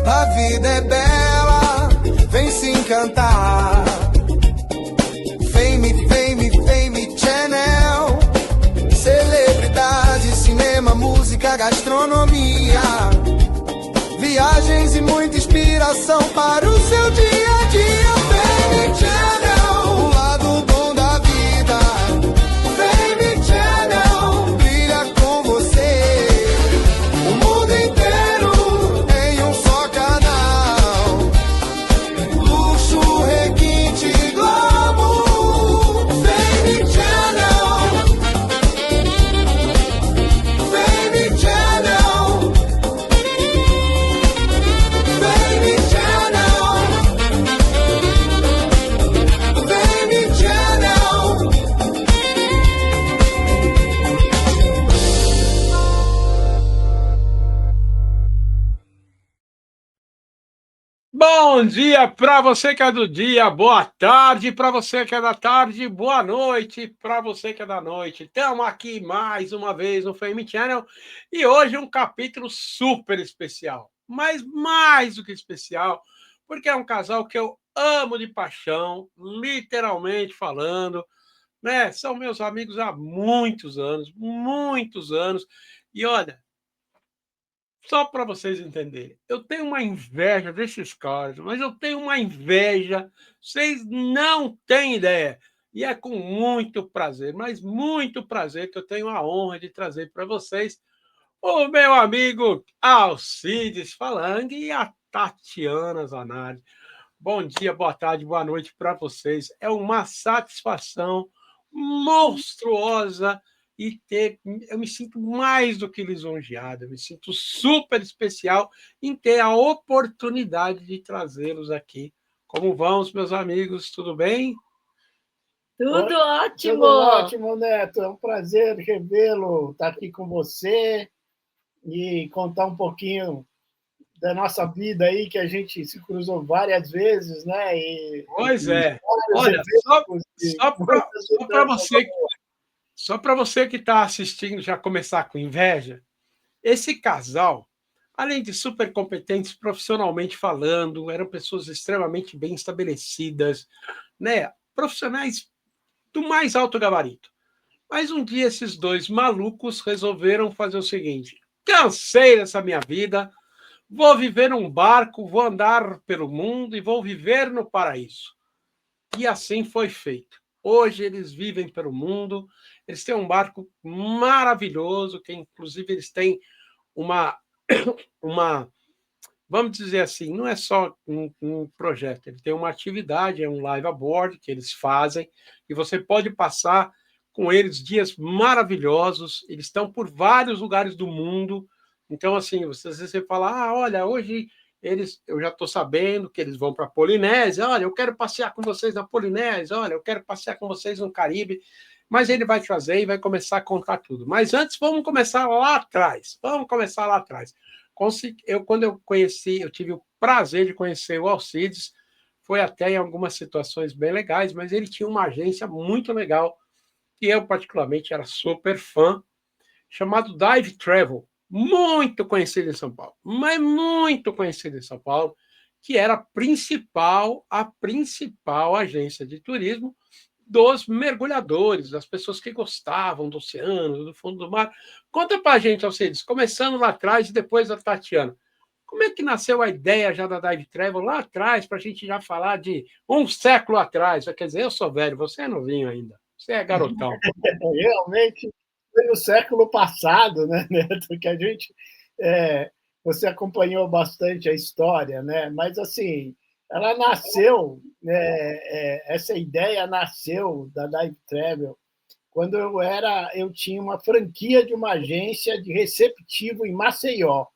A vida é bela, vem se encantar. Fame, Fame, Fame Channel. Celebridade, cinema, música, gastronomia. Viagens e muita inspiração para o seu dia a dia. Fame Channel, o lado bom da vida. Fame Channel, brilha com você. O mundo inteiro em um só canal. Luxo, requinte e glamour. Fame Channel. Fame Channel. Fame Channel. Fame Channel. Bom dia para você que é do dia, boa tarde para você que é da tarde, boa noite para você que é da noite. Estamos aqui mais uma vez no Fame Channel e hoje um capítulo super especial, mas mais do que especial, porque é um casal que eu amo de paixão, literalmente falando, né? São meus amigos há muitos anos, e olha, só para vocês entenderem, eu tenho uma inveja desses caras, mas eu tenho uma inveja, vocês não têm ideia. E é com muito prazer, mas muito prazer que eu tenho a honra de trazer para vocês o meu amigo Alcides Falang e a Tatiana Zanardi. Bom dia, boa tarde, boa noite para vocês. É uma satisfação monstruosa e eu me sinto mais do que lisonjeado, eu me sinto super especial em ter a oportunidade de trazê-los aqui. Como vão os meus amigos? Tudo bem? Tudo ótimo! Tudo ótimo, Neto. É um prazer revê-lo, estar aqui com você e contar um pouquinho da nossa vida aí, que a gente se cruzou várias vezes, né? Pois é. Olha, só para você que está assistindo já começar com inveja, esse casal, além de super competentes profissionalmente falando, eram pessoas extremamente bem estabelecidas, né? Profissionais do mais alto gabarito. Mas um dia esses dois malucos resolveram fazer o seguinte: cansei dessa minha vida, vou viver num barco, vou andar pelo mundo e vou viver no paraíso. E assim foi feito. Hoje eles vivem pelo mundo, eles têm um barco maravilhoso, que inclusive eles têm uma, vamos dizer assim, não é só um projeto, ele tem uma atividade, é um live aboard que eles fazem, e você pode passar com eles dias maravilhosos, eles estão por vários lugares do mundo, então assim, você fala, olha, hoje eu já estou sabendo que eles vão para a Polinésia, olha, eu quero passear com vocês na Polinésia, olha, eu quero passear com vocês no Caribe, mas ele vai trazer e vai começar a contar tudo. Mas antes, vamos começar lá atrás. Quando eu conheci, eu tive o prazer de conhecer o Alcides, foi até em algumas situações bem legais, mas ele tinha uma agência muito legal, que eu particularmente era super fã, chamado Dive Travel, muito conhecido em São Paulo, mas muito conhecido em São Paulo, que era a principal agência de turismo dos mergulhadores, das pessoas que gostavam do oceano, do fundo do mar. Conta para a gente, Alcides, começando lá atrás e depois a Tatiana. Como é que nasceu a ideia já da Dive Travel lá atrás, para a gente já falar de um século atrás? Quer dizer, eu sou velho, você é novinho ainda, você é garotão. Realmente, foi no século passado, né, Neto, que a gente... você acompanhou bastante a história, né? Mas, assim, ela nasceu, essa ideia nasceu da Dive Travel quando eu tinha uma franquia de uma agência de receptivo em Maceió.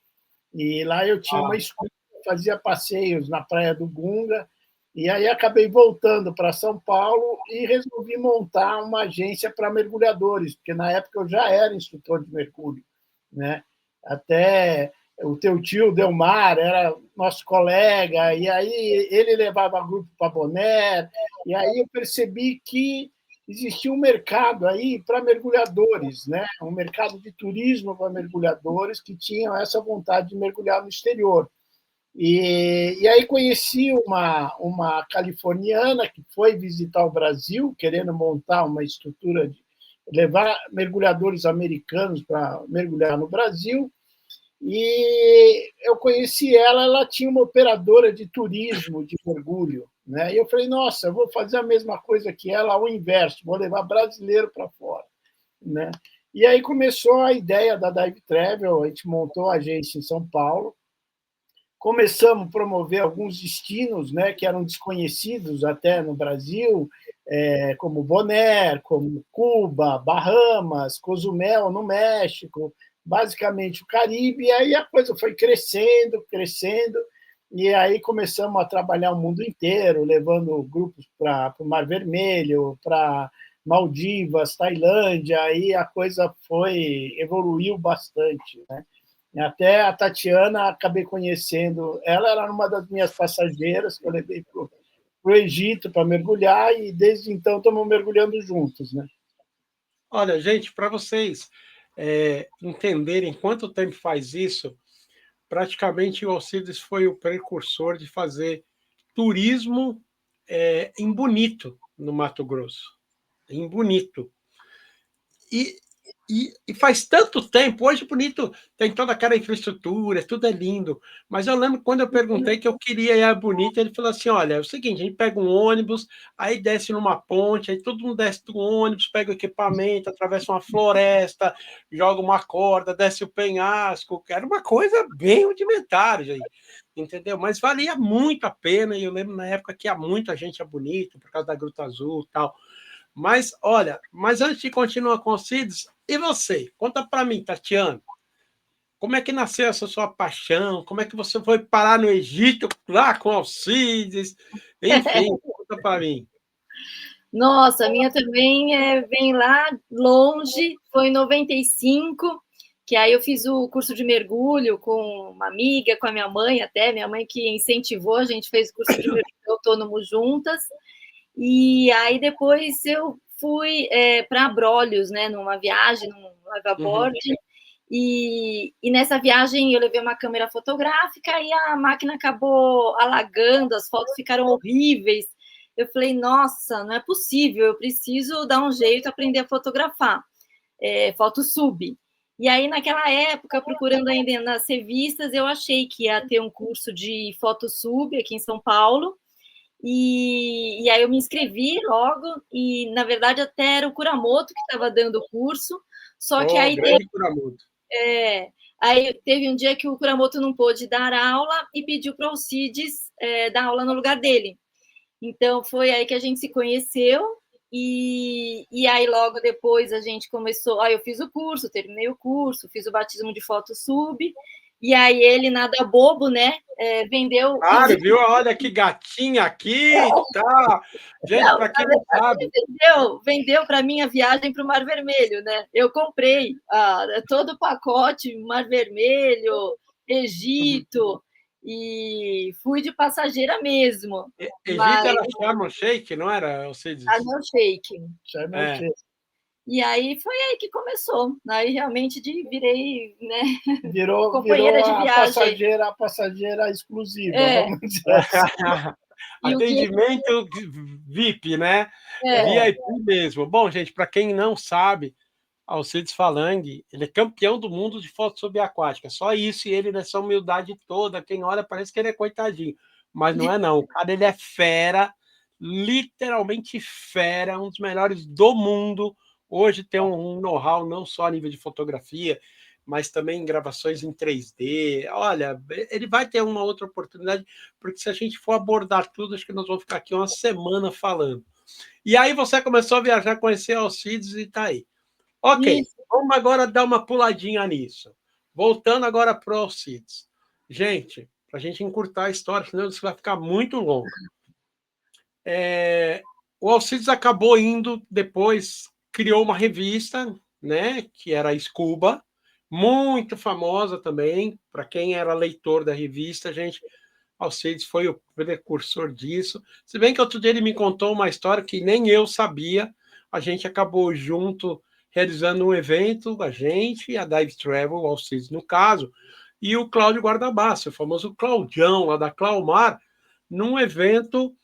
E lá eu tinha uma escola, fazia passeios na Praia do Gunga, e aí acabei voltando para São Paulo e resolvi montar uma agência para mergulhadores, porque na época eu já era instrutor de mergulho, né? Até o teu tio Delmar era nosso colega, e aí ele levava grupo para Bonaire, e aí eu percebi que existia um mercado aí para mergulhadores, né? Um mercado de turismo para mergulhadores que tinham essa vontade de mergulhar no exterior. E aí conheci uma californiana que foi visitar o Brasil, querendo montar uma estrutura, levar mergulhadores americanos para mergulhar no Brasil. E eu conheci ela tinha uma operadora de turismo de mergulho, né? E eu falei, nossa, eu vou fazer a mesma coisa que ela, ao inverso, vou levar brasileiro para fora, né? E aí começou a ideia da Dive Travel, a gente montou a agência em São Paulo, começamos a promover alguns destinos, né, que eram desconhecidos até no Brasil, como Bonaire, como Cuba, Bahamas, Cozumel, no México, basicamente o Caribe, e aí a coisa foi crescendo, crescendo, e aí começamos a trabalhar o mundo inteiro, levando grupos para o Mar Vermelho, para Maldivas, Tailândia, aí a coisa evoluiu bastante, né? Até a Tatiana, acabei conhecendo, ela era uma das minhas passageiras que eu levei para o Egito para mergulhar, e desde então estamos mergulhando juntos, né? Olha, gente, para vocês entenderem quanto tempo faz isso, praticamente o Alcides foi o precursor de fazer turismo em Bonito, no Mato Grosso. Em Bonito. E faz tanto tempo, hoje Bonito tem toda aquela infraestrutura, tudo é lindo, mas eu lembro quando eu perguntei que eu queria ir a Bonito, ele falou assim, olha, é o seguinte, a gente pega um ônibus, aí desce numa ponte, aí todo mundo desce do ônibus, pega o equipamento, atravessa uma floresta, joga uma corda, desce o penhasco, era uma coisa bem rudimentar, gente, entendeu? Mas valia muito a pena, e eu lembro na época que ia muita gente a Bonito, por causa da Gruta Azul e tal. Mas, olha, antes de continuar com o Alcides, e você? Conta para mim, Tatiana, como é que nasceu essa sua paixão? Como é que você foi parar no Egito, lá com Alcides? Enfim, conta para mim. Nossa, a minha também vem lá longe, foi em 95, que aí eu fiz o curso de mergulho com uma amiga, com a minha mãe até, minha mãe que incentivou, a gente fez o curso de mergulho autônomo juntas. E aí depois eu fui para Abrolhos, né, numa viagem, num liveaboard, e nessa viagem eu levei uma câmera fotográfica e a máquina acabou alagando, as fotos ficaram horríveis. Eu falei, nossa, não é possível, eu preciso dar um jeito, aprender a fotografar, foto sub. E aí, naquela época, procurando ainda nas revistas, eu achei que ia ter um curso de foto sub aqui em São Paulo, e aí eu me inscrevi logo, e na verdade até era o Kuramoto que estava dando o curso, só que aí teve um dia que o Kuramoto não pôde dar aula e pediu para o Alcides dar aula no lugar dele. Então foi aí que a gente se conheceu, e aí logo depois a gente começou, eu fiz o curso, terminei o curso, fiz o batismo de foto sub. E aí ele, nada bobo, né? Vendeu... Claro, viu? Olha que gatinha aqui, tá? Gente, para quem não sabe... Vendeu para mim a viagem para o Mar Vermelho, né? Eu comprei todo o pacote, Mar Vermelho, Egito, e fui de passageira mesmo. Egito era Sharm el Sheikh, não era, Alcides? Sharm el Sheikh. E aí foi aí que começou. Aí realmente virei, né? Virou companheira de viagem. A passageira exclusiva, vamos dizer assim. Atendimento VIP, né? VIP mesmo. Bom, gente, para quem não sabe, Alcides Falangue, ele é campeão do mundo de foto subaquática. Só isso, e ele nessa humildade toda, quem olha parece que ele é coitadinho. Mas não é não. O cara, ele é fera, literalmente fera, um dos melhores do mundo. Hoje tem um know-how não só a nível de fotografia, mas também em gravações em 3D. Olha, ele vai ter uma outra oportunidade, porque se a gente for abordar tudo, acho que nós vamos ficar aqui uma semana falando. E aí você começou a viajar, conhecer Alcides e tá aí. Ok, vamos agora dar uma puladinha nisso. Voltando agora para o Alcides. Gente, para a gente encurtar a história, senão isso vai ficar muito longo. O Alcides acabou indo depois... criou uma revista, né, que era a Scuba, muito famosa também, para quem era leitor da revista, gente, Alcides foi o precursor disso, se bem que outro dia ele me contou uma história que nem eu sabia, a gente acabou junto realizando um evento, a gente e a Dive Travel, o Alcides no caso, e o Cláudio Guardabasso, o famoso Claudião, lá da Claumar, num evento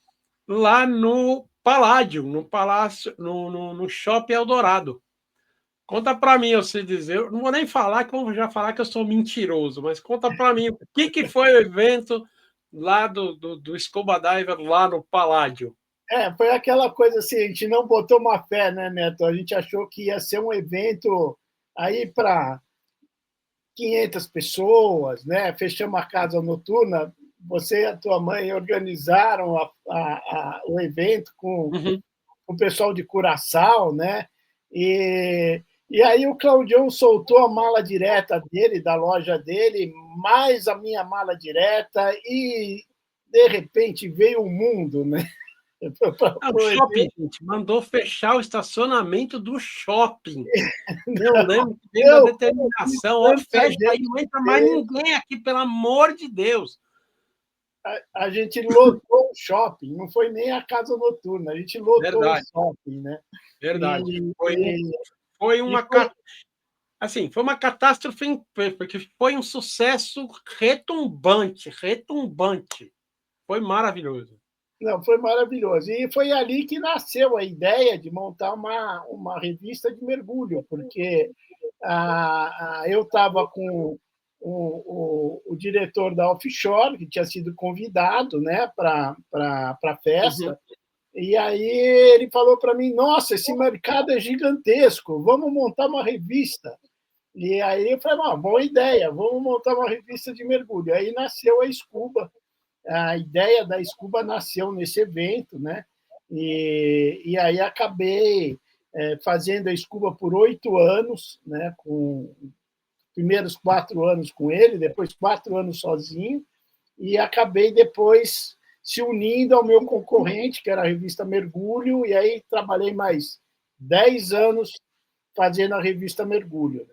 lá no Paládio, no Palácio, no Shopping Eldorado. Conta para mim, eu sei dizer, eu não vou nem falar, que eu vou já falar que eu sou mentiroso, mas conta para mim, o que foi o evento lá do Scuba Diver lá no Paládio? Foi aquela coisa assim, a gente não botou uma fé, né, Neto? A gente achou que ia ser um evento aí para 500 pessoas, né? Fechamos a casa noturna, você e a tua mãe organizaram o evento com o pessoal de Curaçao, né? E aí o Claudião soltou a mala direta dele, da loja dele, mais a minha mala direta, e de repente veio o mundo, né? O shopping, gente, mandou fechar o estacionamento do shopping. Eu lembro que teve a determinação, ó, fecha aí, não entra mais ninguém aqui, pelo amor de Deus. A gente lotou o shopping, não foi nem a casa noturna, a gente lotou Verdade. o shopping, né? Verdade. Foi uma catástrofe, porque foi um sucesso retumbante. Foi maravilhoso. Não, foi maravilhoso. E foi ali que nasceu a ideia de montar uma revista de mergulho, porque eu estava com o diretor da Offshore, que tinha sido convidado, né, para a festa, e aí ele falou para mim, nossa, esse mercado é gigantesco, vamos montar uma revista. E aí eu falei, boa ideia, vamos montar uma revista de mergulho. Aí nasceu a Scuba. A ideia da Scuba nasceu nesse evento, né? E aí acabei fazendo a Scuba por 8 anos, né? Com primeiros 4 anos com ele, depois 4 anos sozinho, e acabei depois se unindo ao meu concorrente, que era a revista Mergulho, e aí trabalhei mais 10 anos fazendo a revista Mergulho,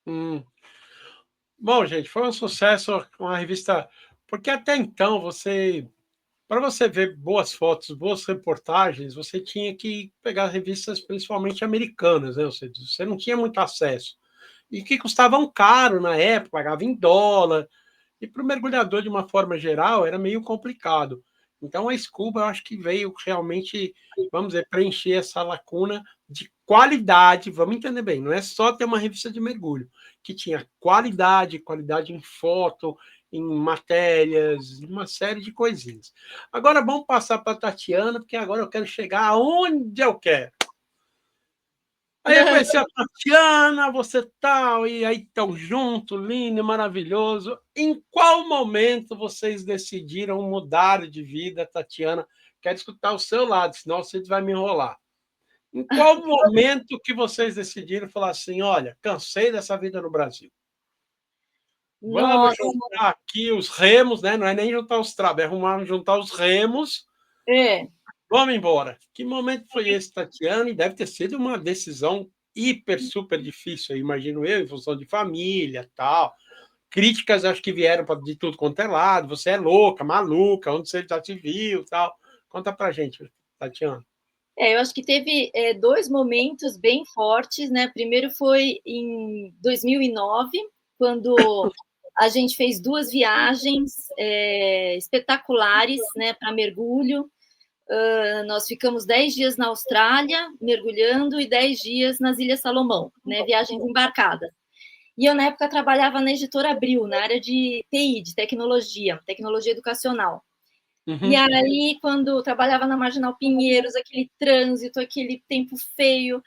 né? Bom, gente, foi um sucesso com a revista, porque até então para você ver boas fotos, boas reportagens, você tinha que pegar revistas principalmente americanas, né? Você não tinha muito acesso. E que custavam caro na época, pagava em dólar. E para o mergulhador, de uma forma geral, era meio complicado. Então, a Scuba, eu acho que veio realmente, vamos dizer, preencher essa lacuna de qualidade. Vamos entender bem, não é só ter uma revista de mergulho, que tinha qualidade em foto, em matérias, uma série de coisinhas. Agora, vamos passar para a Tatiana, porque agora eu quero chegar aonde eu quero. Aí eu conheci a Tatiana, você tal, e aí estão juntos, lindo, maravilhoso. Em qual momento vocês decidiram mudar de vida, Tatiana? Quero escutar o seu lado, senão você vai me enrolar. Em qual momento que vocês decidiram falar assim, olha, cansei dessa vida no Brasil? Vamos juntar aqui os remos, né? Não é nem juntar os trapos, é juntar os remos. Vamos embora. Que momento foi esse, Tatiana? E deve ter sido uma decisão hiper, super difícil, imagino eu, em função de família, tal. Críticas, acho que vieram de tudo quanto é lado. Você é louca, maluca, onde você já te viu, tal. Conta pra gente, Tatiana. Eu acho que teve 2 momentos bem fortes, né? Primeiro foi em 2009, quando a gente fez 2 viagens espetaculares, né, para mergulho. Nós ficamos 10 dias na Austrália, mergulhando, e 10 dias nas Ilhas Salomão, né, viagens embarcadas. E eu, na época, trabalhava na Editora Abril, na área de TI, de tecnologia educacional. E aí, quando trabalhava na Marginal Pinheiros, aquele trânsito, aquele tempo feio,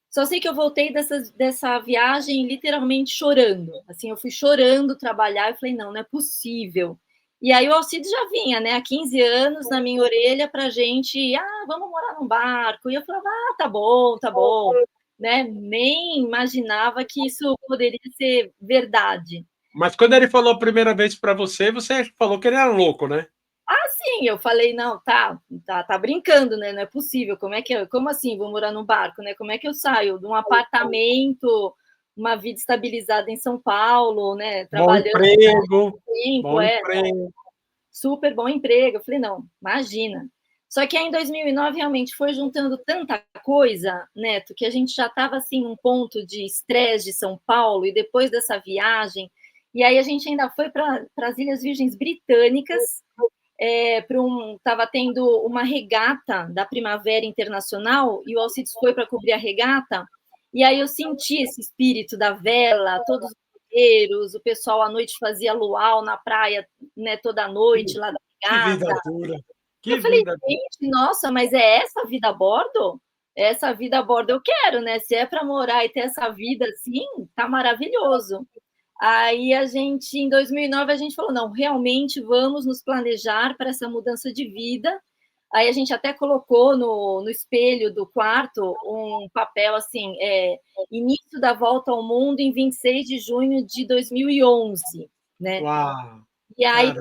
só sei que eu voltei dessa viagem literalmente chorando. Assim, eu fui chorando trabalhar, e falei, não é possível. E aí o Alcides já vinha, né, há 15 anos na minha orelha para a gente, vamos morar num barco. E eu falava, tá bom, né? Nem imaginava que isso poderia ser verdade. Mas quando ele falou a primeira vez para você falou que ele era louco, né? Sim, eu falei, não, tá brincando, né? Não é possível. Como assim vou morar num barco, né? Como é que eu saio de um apartamento, uma vida estabilizada em São Paulo, né? Trabalhando bom emprego. Super bom emprego. Eu falei, não, imagina. Só que aí em 2009 realmente foi juntando tanta coisa, Neto, que a gente já estava assim num ponto de estresse de São Paulo, e depois dessa viagem, E aí a gente ainda foi para as Ilhas Virgens Britânicas, estava tendo uma regata da Primavera Internacional, e o Alcides foi para cobrir a regata, e aí eu senti esse espírito da vela, todos os guerreiros, o pessoal à noite fazia luau na praia, né, toda noite, lá da regata. Que vida dura. Eu falei, gente, nossa, mas é essa a vida a bordo? Essa vida a bordo eu quero, né? Se é para morar e ter essa vida assim, tá maravilhoso. Aí em 2009, a gente falou, não, realmente vamos nos planejar para essa mudança de vida. Aí a gente até colocou no espelho do quarto um papel assim, início da volta ao mundo em 26 de junho de 2011, né? Uau! E aí,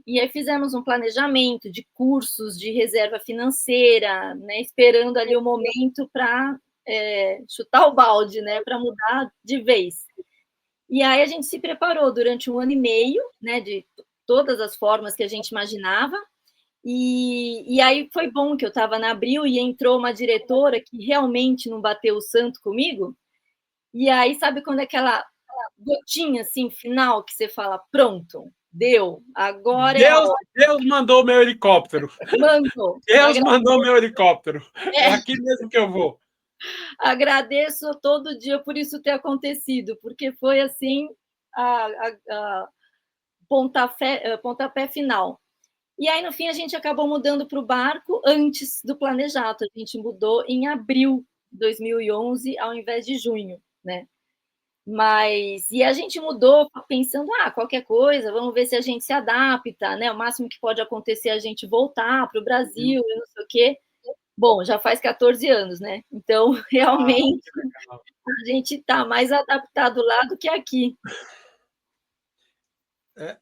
e aí fizemos um planejamento de cursos de reserva financeira, né, esperando ali o momento para chutar o balde, né, para mudar de vez. E aí a gente se preparou durante 1 ano e meio, né, de todas as formas que a gente imaginava. E aí foi bom que eu estava na Abril e entrou uma diretora que realmente não bateu o santo comigo. E aí, sabe quando é aquela gotinha assim final que você fala, pronto, deu, agora Deus mandou meu helicóptero. Mandou. Deus mandou meu helicóptero. É aqui mesmo que eu vou. Agradeço todo dia por isso ter acontecido, porque foi assim a pontapé final. E aí, no fim, a gente acabou mudando para o barco antes do planejado. A gente mudou em abril de 2011, ao invés de junho, né? E a gente mudou pensando, qualquer coisa, vamos ver se a gente se adapta, né? O máximo que pode acontecer é a gente voltar para o Brasil, e não sei o quê. Bom, já faz 14 anos, né? Então, realmente, a gente está mais adaptado lá do que aqui.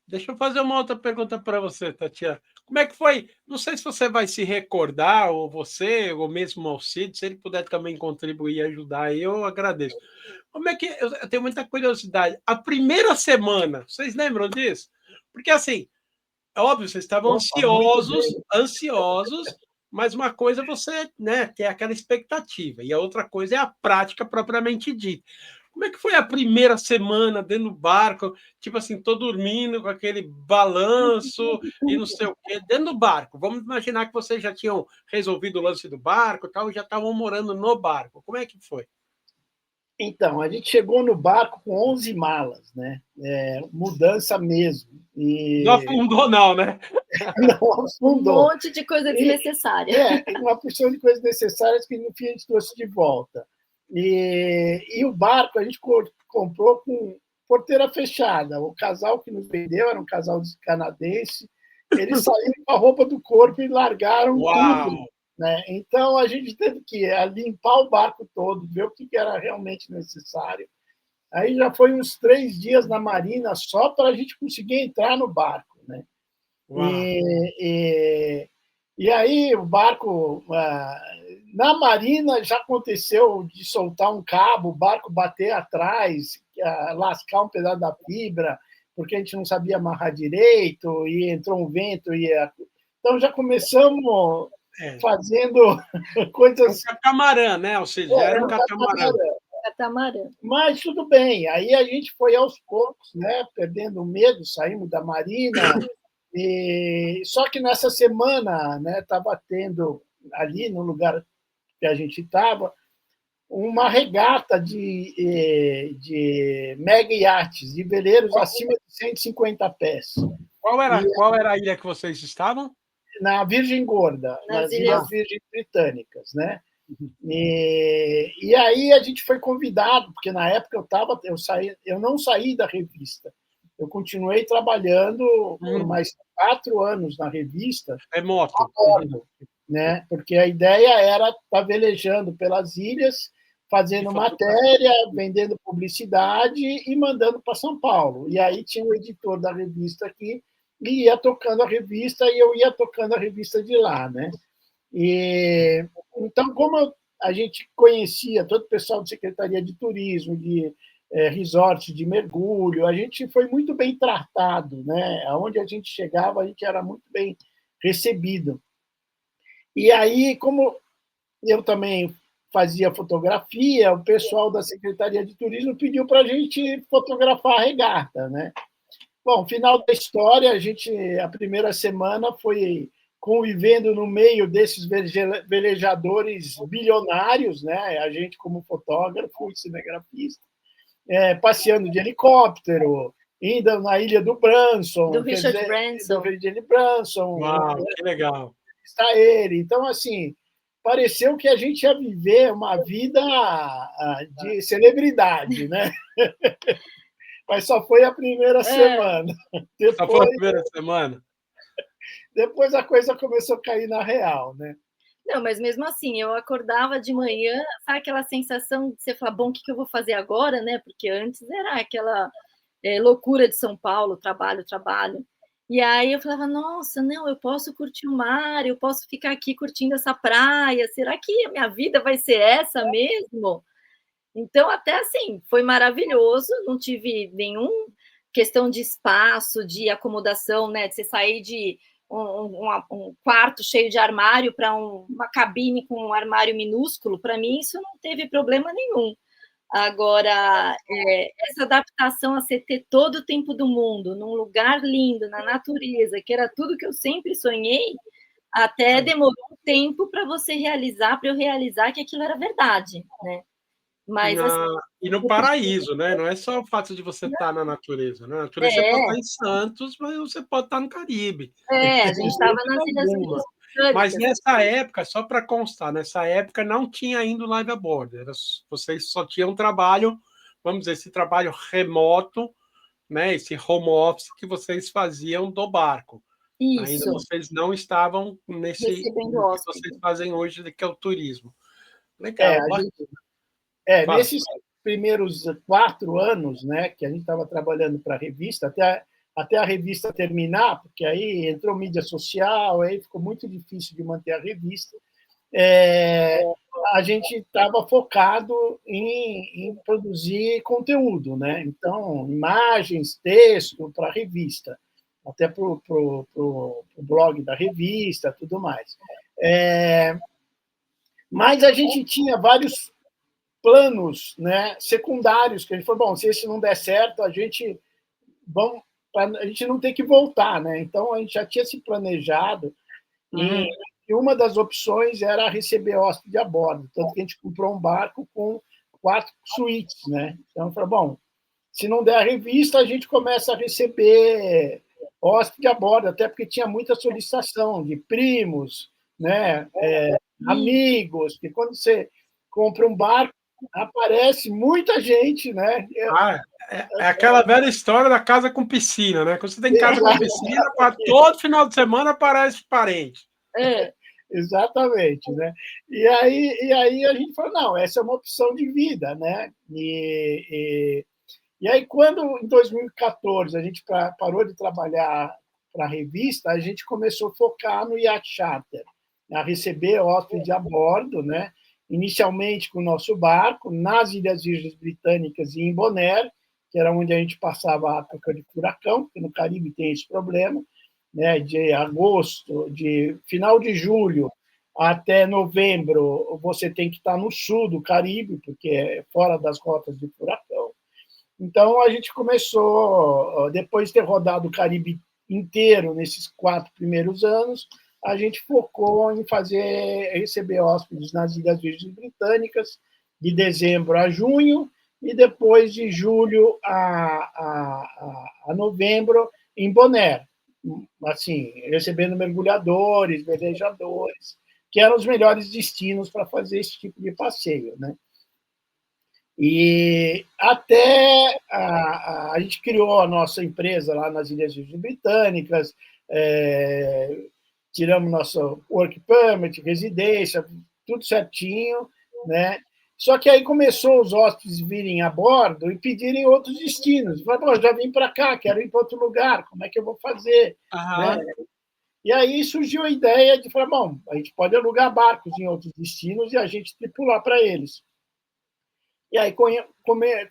Deixa eu fazer uma outra pergunta para você, Tatiana. Como é que foi? Não sei se você vai se recordar, ou você, ou mesmo o Alcides, se ele puder também contribuir e ajudar, eu agradeço. Como é que. Eu tenho muita curiosidade. A primeira semana, vocês lembram disso? Porque, assim, é óbvio, vocês estavam ansiosos, mas uma coisa é você, né, ter aquela expectativa, e a outra coisa é a prática propriamente dita. Como é que foi a primeira semana dentro do barco? Tipo assim, tô dormindo com aquele balanço e não sei o quê, dentro do barco. Vamos imaginar que vocês já tinham resolvido o lance do barco e tal, e já estavam morando no barco. Como é que foi? Então, a gente chegou no barco com 11 malas, né? Mudança mesmo. Não afundou, não, né? Não afundou. Um monte de coisa desnecessária. Uma porção de coisas necessárias que, no fim, a gente trouxe de volta. E o barco a gente comprou com porteira fechada. O casal que nos vendeu era um casal canadense. Eles saíram com a roupa do corpo e largaram tudo. Né? Então, a gente teve que limpar o barco todo, ver o que era realmente necessário. Aí já foi uns 3 dias na marina só para a gente conseguir entrar no barco. Né? E aí o barco... Na marina já aconteceu de soltar um cabo, o barco bater atrás, lascar um pedaço da fibra, porque a gente não sabia amarrar direito, e entrou um vento. Então já começamos fazendo coisas... Um catamarã, né? Ou seja, era um Catamarã. Mas tudo bem, aí a gente foi aos poucos, né? Perdendo o medo, saímos da marina. Só que nessa semana estava tendo ali no lugar que a gente estava, uma regata de mega iates, de veleiros acima de 150 pés. Qual era a ilha que vocês estavam? Na Virgem Gorda, nas Ilhas Virgens Britânicas, né? E aí a gente foi convidado, porque na época eu não saí da revista. Eu continuei trabalhando por mais 4 anos na revista. Remoto. Né? Porque a ideia era estar velejando pelas ilhas, fazendo matéria, vendendo publicidade e mandando para São Paulo. E aí tinha o editor da revista aqui e ia tocando a revista, e eu ia tocando a revista de lá. Né? Então, como a gente conhecia todo o pessoal de Secretaria de Turismo, de resorts de mergulho, a gente foi muito bem tratado. Né? Aonde a gente chegava, a gente era muito bem recebido. E aí, como eu também fazia fotografia, o pessoal da Secretaria de Turismo pediu para a gente fotografar a regata, né? Bom, final da história, a primeira semana foi convivendo no meio desses velejadores bilionários, né? A gente como fotógrafo e cinegrafista, passeando de helicóptero, indo na Ilha do Branson, do Richard Branson. Do Richard Branson. Uau, que legal. Está ele. Então, assim, pareceu que a gente ia viver uma vida de celebridade, né? Mas só foi a primeira semana. Só foi a primeira semana? Depois a coisa começou a cair na real, né? Não, mas mesmo assim, eu acordava de manhã, sabe aquela sensação de você falar, bom, o que eu vou fazer agora, né? Porque antes era aquela loucura de São Paulo, trabalho, trabalho. E aí eu falava, nossa, não, eu posso curtir o mar, eu posso ficar aqui curtindo essa praia, será que a minha vida vai ser essa mesmo? Então, até assim, foi maravilhoso, não tive nenhuma questão de espaço, de acomodação, né? De você sair de um quarto cheio de armário para uma cabine com um armário minúsculo, para mim isso não teve problema nenhum. Agora, essa adaptação a você ter todo o tempo do mundo, num lugar lindo, na natureza, que era tudo que eu sempre sonhei, até demorou um tempo para você realizar, para eu realizar que aquilo era verdade, né? Mas, e no paraíso, né? Não é só o fato de você estar na natureza, né? Na natureza você pode estar em Santos, mas você pode estar no Caribe. A gente estava nas Ilhas Britânicas. Mas nessa época, só para constar, nessa época não tinha ainda o live a bordo. Vocês só tinham um trabalho, vamos dizer, esse trabalho remoto, né? Esse home office que vocês faziam do barco. Isso. Ainda vocês não estavam nesse que vocês fazem hoje, que é o turismo. Legal. Nesses primeiros 4 anos, né, que a gente estava trabalhando para a revista, até a revista terminar, porque aí entrou mídia social, aí ficou muito difícil de manter a revista, a gente estava focado em produzir conteúdo, né? Então, imagens, texto para a revista, até para o blog da revista, tudo mais. Mas a gente tinha vários planos, né, secundários, que a gente falou, bom, se esse não der certo, a gente não tem que voltar, né? Então, a gente já tinha se planejado e uma das opções era receber hóspede a bordo, tanto que a gente comprou um barco com 4 suítes, né? Então, falou, bom, se não der a revista, a gente começa a receber hóspede a bordo, até porque tinha muita solicitação de primos, né, amigos, que quando você compra um barco, aparece muita gente, né? É aquela velha história da casa com piscina, né? Quando você tem casa com piscina, todo final de semana aparece parente. Exatamente, né? E aí a gente falou, não, essa é uma opção de vida, né? E aí, quando, em 2014, a gente parou de trabalhar para a revista, a gente começou a focar no yacht charter, a receber hóspedes a bordo, né? Inicialmente com o nosso barco, nas Ilhas Virgens Britânicas e em Bonaire, que era onde a gente passava a época de furacão, porque no Caribe tem esse problema, né? De agosto, de final de julho até novembro, você tem que estar no sul do Caribe, porque é fora das rotas de furacão. Então, a gente começou, depois de ter rodado o Caribe inteiro nesses 4 primeiros anos, a gente focou em receber hóspedes nas Ilhas Virgens Britânicas, de dezembro a junho, e depois de julho a novembro, em Bonaire, assim, recebendo mergulhadores, velejadores, que eram os melhores destinos para fazer esse tipo de passeio, né? E até a gente criou a nossa empresa lá nas Ilhas Virgens Britânicas, tiramos nosso work permit, residência, tudo certinho, né? Só que aí começou os hóspedes virem a bordo e pedirem outros destinos. Falaram, já vim para cá, quero ir para outro lugar, como é que eu vou fazer? Né? E aí surgiu a ideia de falar, bom, a gente pode alugar barcos em outros destinos e a gente tripular para eles. E aí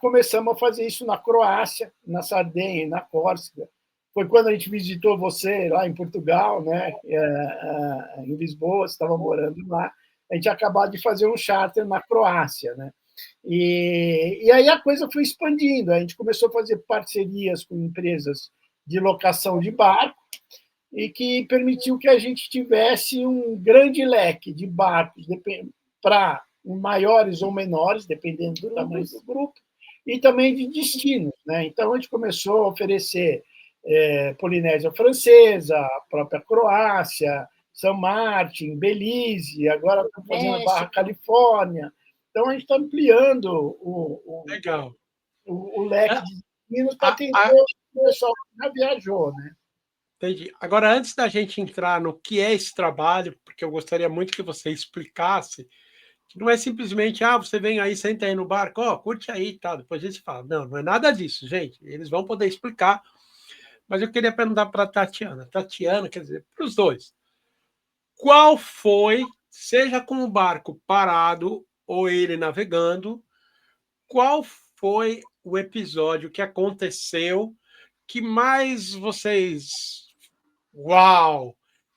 começamos a fazer isso na Croácia, na Sardenha e na Córcega. Foi quando a gente visitou você lá em Portugal, né? Em Lisboa, você estava morando lá. a gente tinha acabado de fazer um charter na Croácia, né? E aí a coisa foi expandindo, a gente começou a fazer parcerias com empresas de locação de barco e que permitiu que a gente tivesse um grande leque de barcos para maiores ou menores, dependendo do tamanho do grupo, e também de destinos, né? Então, a gente começou a oferecer Polinésia Francesa, a própria Croácia, São Martin, Belize, agora estamos fazendo a Barra Califórnia. Então, a gente está ampliando Legal. o leque de destinos para atender o pessoal que já viajou, né? Entendi. Agora, antes da gente entrar no que é esse trabalho, porque eu gostaria muito que você explicasse, que não é simplesmente, você vem aí, senta aí no barco, curte aí e tal, depois a gente fala. Não, não é nada disso, gente. Eles vão poder explicar, mas eu queria perguntar para a Tatiana. Tatiana, quer dizer, para os dois. Qual foi, seja com o barco parado ou ele navegando, qual foi o episódio que aconteceu que mais vocês... Uau!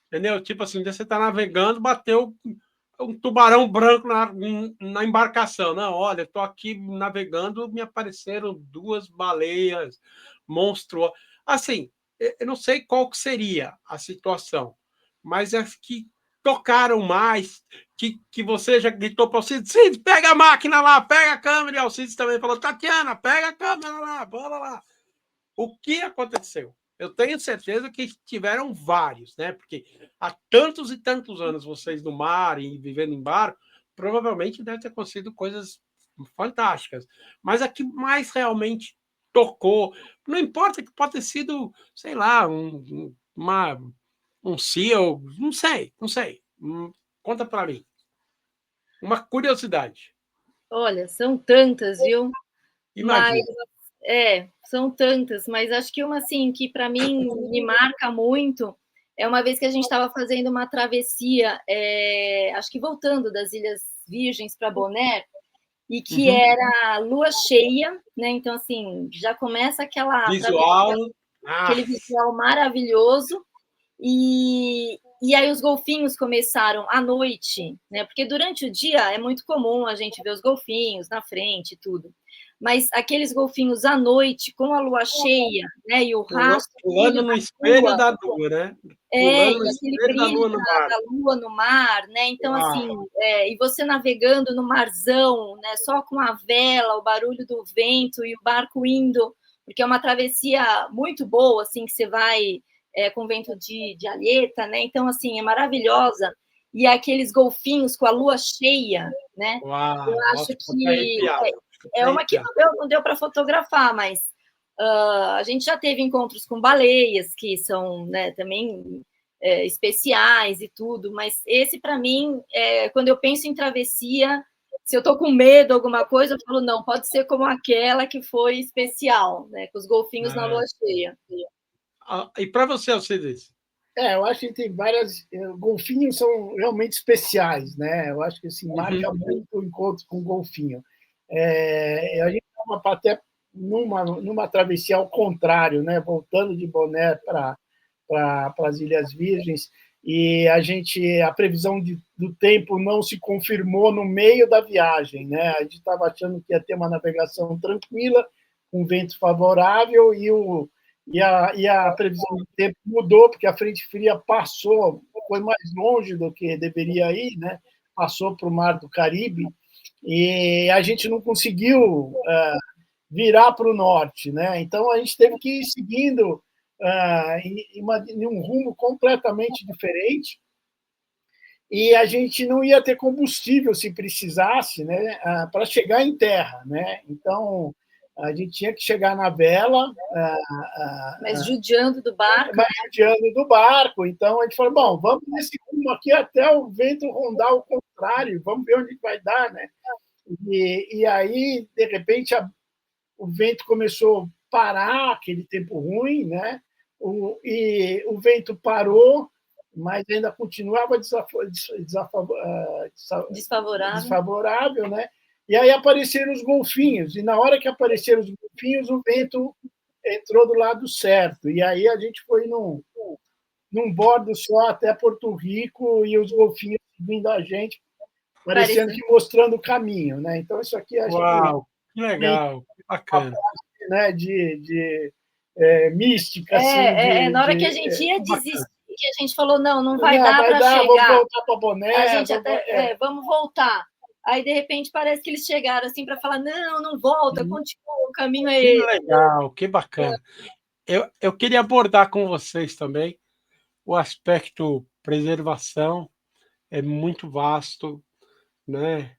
Entendeu? Tipo assim, você está navegando, bateu um tubarão branco na embarcação. Não, olha, estou aqui navegando, me apareceram 2 baleias monstruosas. Assim, eu não sei qual que seria a situação, mas as que tocaram mais, que você já gritou para o Alcides, pega a máquina lá, pega a câmera, e o Alcides também falou, Tatiana, pega a câmera lá, bora lá. O que aconteceu? Eu tenho certeza que tiveram vários, né? Porque há tantos e tantos anos vocês no mar e vivendo em barco, provavelmente deve ter acontecido coisas fantásticas. Mas a que mais realmente tocou, não importa que pode ter sido, sei lá, um SEAL, não sei. Conta para mim. Uma curiosidade. Olha, são tantas, viu? Imagina. São tantas, mas acho que uma assim que para mim me marca muito é uma vez que a gente estava fazendo uma travessia, acho que voltando das Ilhas Virgens para Bonaire, e que era lua cheia, né? Então, assim, já começa aquela visual, aquele visual maravilhoso. E aí os golfinhos começaram à noite, né? Porque durante o dia é muito comum a gente ver os golfinhos na frente e tudo. Mas aqueles golfinhos à noite, com a lua cheia, né? E o rastro pulando no espelho da lua, né? Pulando no espelho da lua no mar. Da lua no mar, né? Então, assim, e você navegando no marzão, né? Só com a vela, o barulho do vento e o barco indo, porque é uma travessia muito boa, assim, que você vai com vento de alheta, né? Então, assim, é maravilhosa. E aqueles golfinhos com a lua cheia, né? Uau, eu acho que é uma que não deu para fotografar, mas a gente já teve encontros com baleias, que são, né, também especiais e tudo, mas esse, para mim, quando eu penso em travessia, se eu estou com medo, alguma coisa, eu falo, não, pode ser como aquela que foi especial, né, com os golfinhos na lua cheia. E para você, Alcides? Eu acho que tem várias... Golfinhos são realmente especiais, né? Eu acho que assim, marca muito o encontro com o golfinho. A gente estava até numa travessia ao contrário, né? Voltando de Bonaire para as Ilhas Virgens, e a previsão do tempo não se confirmou no meio da viagem, né? A gente estava achando que ia ter uma navegação tranquila, com vento favorável, e a previsão do tempo mudou, porque a frente fria foi mais longe do que deveria ir, né? Passou para o Mar do Caribe, e a gente não conseguiu virar para o norte, né? Então, a gente teve que ir seguindo em um rumo completamente diferente, e a gente não ia ter combustível se precisasse, né? Para chegar em terra, né? Então, a gente tinha que chegar na vela. Mas judiando do barco. Então, a gente falou, bom, vamos nesse rumo aqui até o vento rondar o contrário, vamos ver onde vai dar, né? E aí, de repente, o vento começou a parar, aquele tempo ruim, né? E o vento parou, mas ainda continuava desfavorável, né? E aí apareceram os golfinhos, e na hora que apareceram os golfinhos, o vento entrou do lado certo, e aí a gente foi num bordo só até Porto Rico, e os golfinhos seguindo a gente parecendo que mostrando o caminho, né? Então, isso aqui acho Uau, que legal, que bacana. que, né, de mística, assim, na hora que a gente ia desistir, que a gente falou, não vai não, dar para chegar. Vamos voltar para Boné. A gente vamos voltar. Aí, de repente, parece que eles chegaram assim para falar, não volta, continua, o caminho é esse. Que legal, que bacana. Eu queria abordar com vocês também o aspecto preservação, é muito vasto, né?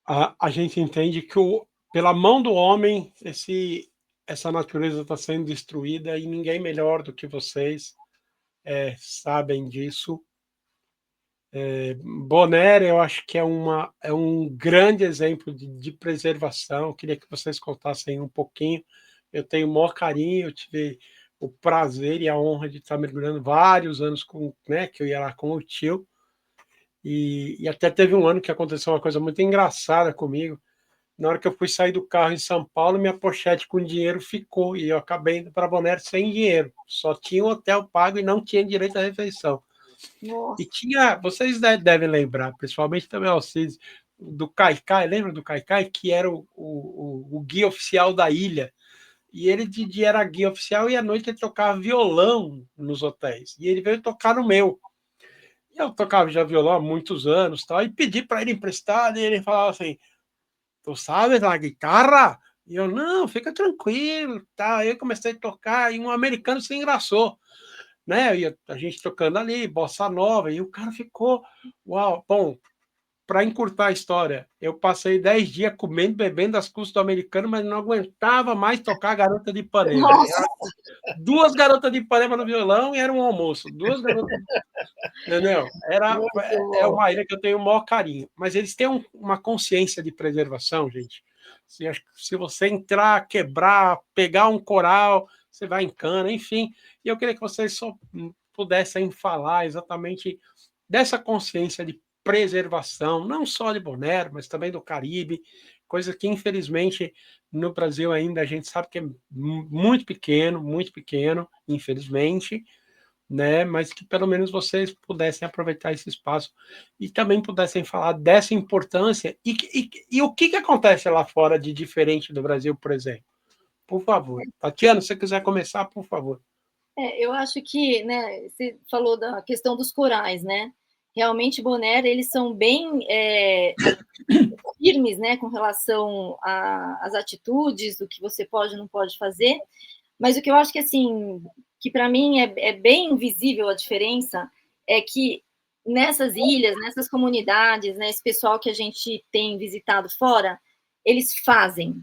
A gente entende que pela mão do homem essa natureza está sendo destruída e ninguém melhor do que vocês sabem disso. Bonaire, eu acho que é um grande exemplo de preservação. Eu queria que vocês contassem um pouquinho. Eu tenho o maior carinho, eu tive o prazer e a honra de estar mergulhando vários anos que eu ia lá com o tio. E até teve um ano que aconteceu uma coisa muito engraçada comigo. Na hora que eu fui sair do carro em São Paulo, minha pochete com dinheiro ficou e eu acabei indo para Bonaire sem dinheiro. Só tinha um hotel pago e não tinha direito à refeição. Nossa. E vocês devem lembrar, principalmente também Alcides, do Caicai, lembra do Caicai? Que era o guia oficial da ilha. E ele de dia era guia oficial e à noite ele tocava violão nos hotéis. E ele veio tocar no meu. E eu tocava já violão há muitos anos tal, e pedi para ele emprestado, e ele falava assim, tu sabes a guitarra? E eu, não, fica tranquilo. Tá. Aí eu comecei a tocar e um americano se engraçou. Né? E a gente tocando ali, bossa nova, e o cara ficou, uau, bom, para encurtar a história, eu passei 10 dias comendo, bebendo as custas do americano, mas não aguentava mais tocar Garota de Ipanema. Duas garotas de Ipanema no violão e era um almoço. Duas garotas. Entendeu? É uma ilha que eu tenho o maior carinho. Mas eles têm uma consciência de preservação, gente. Se você entrar, quebrar, pegar um coral, você vai em cana, enfim. E eu queria que vocês só pudessem falar exatamente dessa consciência de preservação, não só de Bonaire, mas também do Caribe, coisa que, infelizmente, no Brasil ainda a gente sabe que é muito pequeno, infelizmente, né? Mas que pelo menos vocês pudessem aproveitar esse espaço e também pudessem falar dessa importância e o que acontece lá fora de diferente do Brasil, por exemplo. Por favor. Tatiana, se você quiser começar, por favor. Eu acho que, né, você falou da questão dos corais, né? Realmente, Bonaire, eles são bem firmes, né, com relação às atitudes, do que você pode e não pode fazer. Mas o que eu acho que, assim, que para mim é bem visível a diferença é que nessas ilhas, nessas comunidades, né, esse pessoal que a gente tem visitado fora, eles fazem.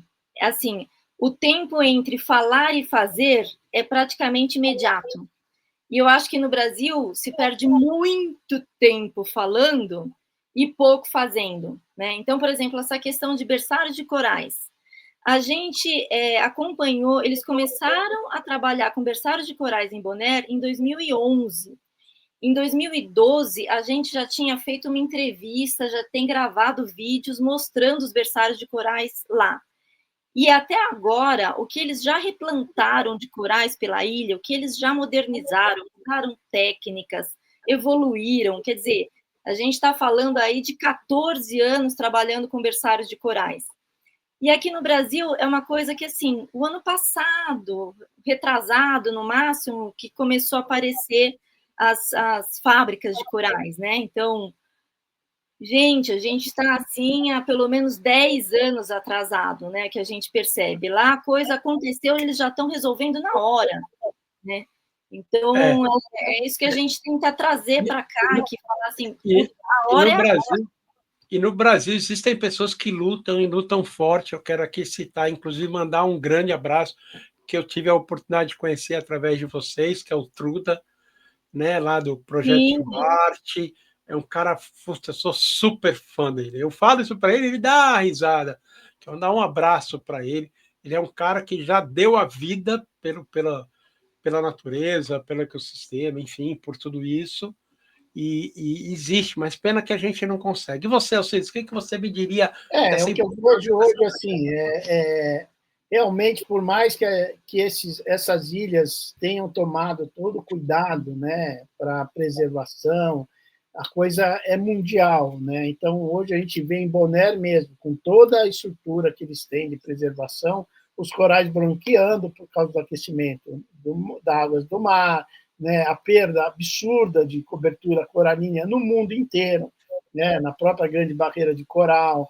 Assim, o tempo entre falar e fazer é praticamente imediato. E eu acho que no Brasil se perde muito tempo falando e pouco fazendo, né? Então, por exemplo, essa questão de berçário de corais. A gente acompanhou, eles começaram a trabalhar com berçário de corais em Bonaire em 2011. Em 2012, a gente já tinha feito uma entrevista, já tem gravado vídeos mostrando os berçários de corais lá. E até agora, o que eles já replantaram de corais pela ilha, o que eles já modernizaram, mudaram técnicas, evoluíram, quer dizer, a gente está falando aí de 14 anos trabalhando com berçários de corais. E aqui no Brasil é uma coisa que, assim, o ano passado, retrasado no máximo, que começou a aparecer as fábricas de corais, né? Então, gente, a gente está assim há pelo menos 10 anos atrasado, né? Que a gente percebe. Lá a coisa aconteceu, eles já estão resolvendo na hora, né? Então, é isso que a gente tenta trazer para cá, que falar assim, a hora é agora. E no Brasil existem pessoas que lutam e lutam forte. Eu quero aqui citar, inclusive, mandar um grande abraço, que eu tive a oportunidade de conhecer através de vocês, que é o Truda, né, lá do Projeto Marte. É um cara, eu sou super fã dele. Eu falo isso para ele, ele dá uma risada. Então, dá um abraço para ele. Ele é um cara que já deu a vida pela natureza, pelo ecossistema, enfim, por tudo isso. E existe, mas pena que a gente não consegue. E você, Alcides, o que você me diria? O que eu vejo hoje, assim, realmente, por mais que essas ilhas tenham tomado todo o cuidado, né, para a preservação, a coisa é mundial, né? Então, hoje a gente vê em Bonaire mesmo, com toda a estrutura que eles têm de preservação, os corais branqueando por causa do aquecimento das águas do mar, né? A perda absurda de cobertura coralínea no mundo inteiro, né? Na própria Grande Barreira de Coral.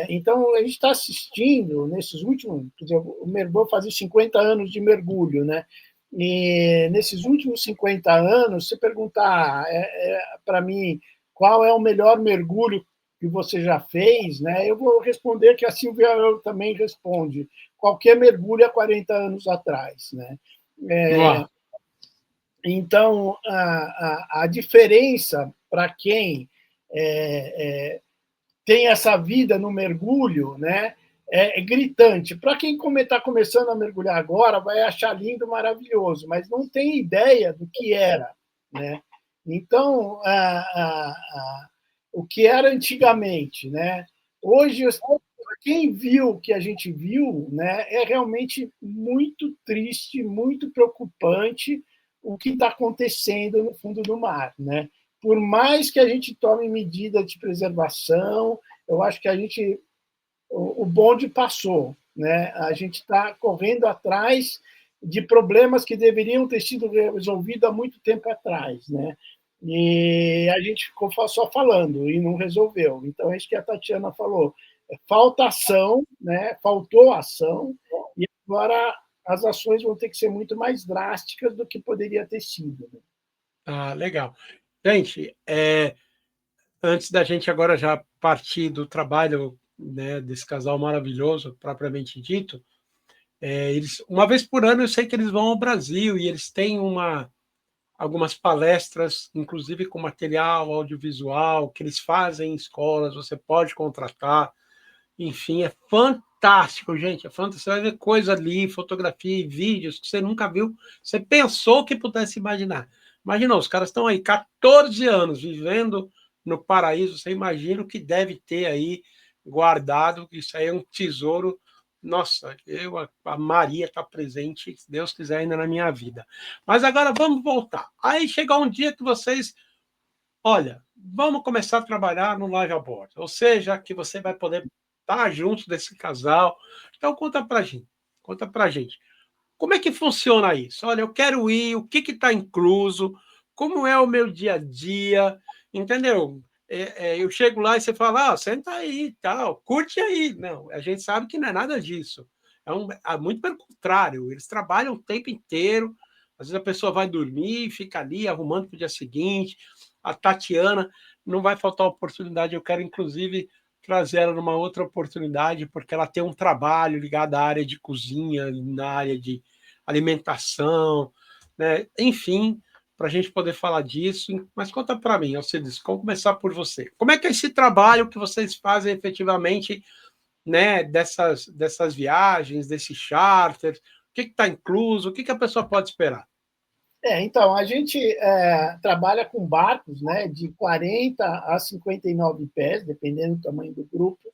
Então, a gente está assistindo, nesses últimos... Quer dizer, o Mergulho fazia 50 anos de mergulho, né? E nesses últimos 50 anos, se perguntar para mim qual é o melhor mergulho que você já fez, né? Eu vou responder que a Silvia também responde. Qualquer mergulho há 40 anos atrás, né? Então, a diferença para quem tem essa vida no mergulho, né, é gritante. Para quem está começando a mergulhar agora, vai achar lindo, maravilhoso, mas não tem ideia do que era, né? Então, o que era antigamente, né? Hoje, quem viu o que a gente viu, né, é realmente muito triste, muito preocupante o que está acontecendo no fundo do mar, né? Por mais que a gente tome medidas de preservação, eu acho que o bonde passou, né? A gente está correndo atrás de problemas que deveriam ter sido resolvidos há muito tempo atrás, né? E a gente ficou só falando e não resolveu. Então, é isso que a Tatiana falou. Falta ação, né? Faltou ação, e agora as ações vão ter que ser muito mais drásticas do que poderia ter sido. Né? Ah, legal. Gente, antes da gente agora já partir do trabalho, né, desse casal maravilhoso, propriamente dito, uma vez por ano eu sei que eles vão ao Brasil e eles têm algumas palestras, inclusive com material audiovisual, que eles fazem em escolas, você pode contratar. Enfim, é fantástico, gente. É fantástico. Você vai ver coisa ali, fotografia e vídeos que você nunca viu, você pensou que pudesse imaginar. Imaginou, os caras estão aí 14 anos vivendo no paraíso, você imagina o que deve ter aí guardado, isso aí é um tesouro. Nossa, a Maria está presente, se Deus quiser, ainda na minha vida. Mas agora vamos voltar. Aí chega um dia que vocês, olha, vamos começar a trabalhar no live aboard, ou seja, que você vai poder estar junto desse casal. Então conta para gente, como é que funciona isso? Olha, eu quero ir, o que está incluso, como é o meu dia a dia, entendeu? Eu chego lá e você fala, senta aí, tal, curte aí. Não, a gente sabe que não é nada disso. Muito pelo contrário, eles trabalham o tempo inteiro, às vezes a pessoa vai dormir, fica ali arrumando para o dia seguinte. A Tatiana, não vai faltar oportunidade, eu quero inclusive trazer ela numa outra oportunidade, porque ela tem um trabalho ligado à área de cozinha, na área de alimentação, né? Enfim, para a gente poder falar disso. Mas conta para mim, Alcides, vamos começar por você. Como é que é esse trabalho que vocês fazem efetivamente, né, dessas viagens, desse charter? O que está incluso? O que a pessoa pode esperar? Então, a gente trabalha com barcos, né, de 40 a 59 pés, dependendo do tamanho do grupo,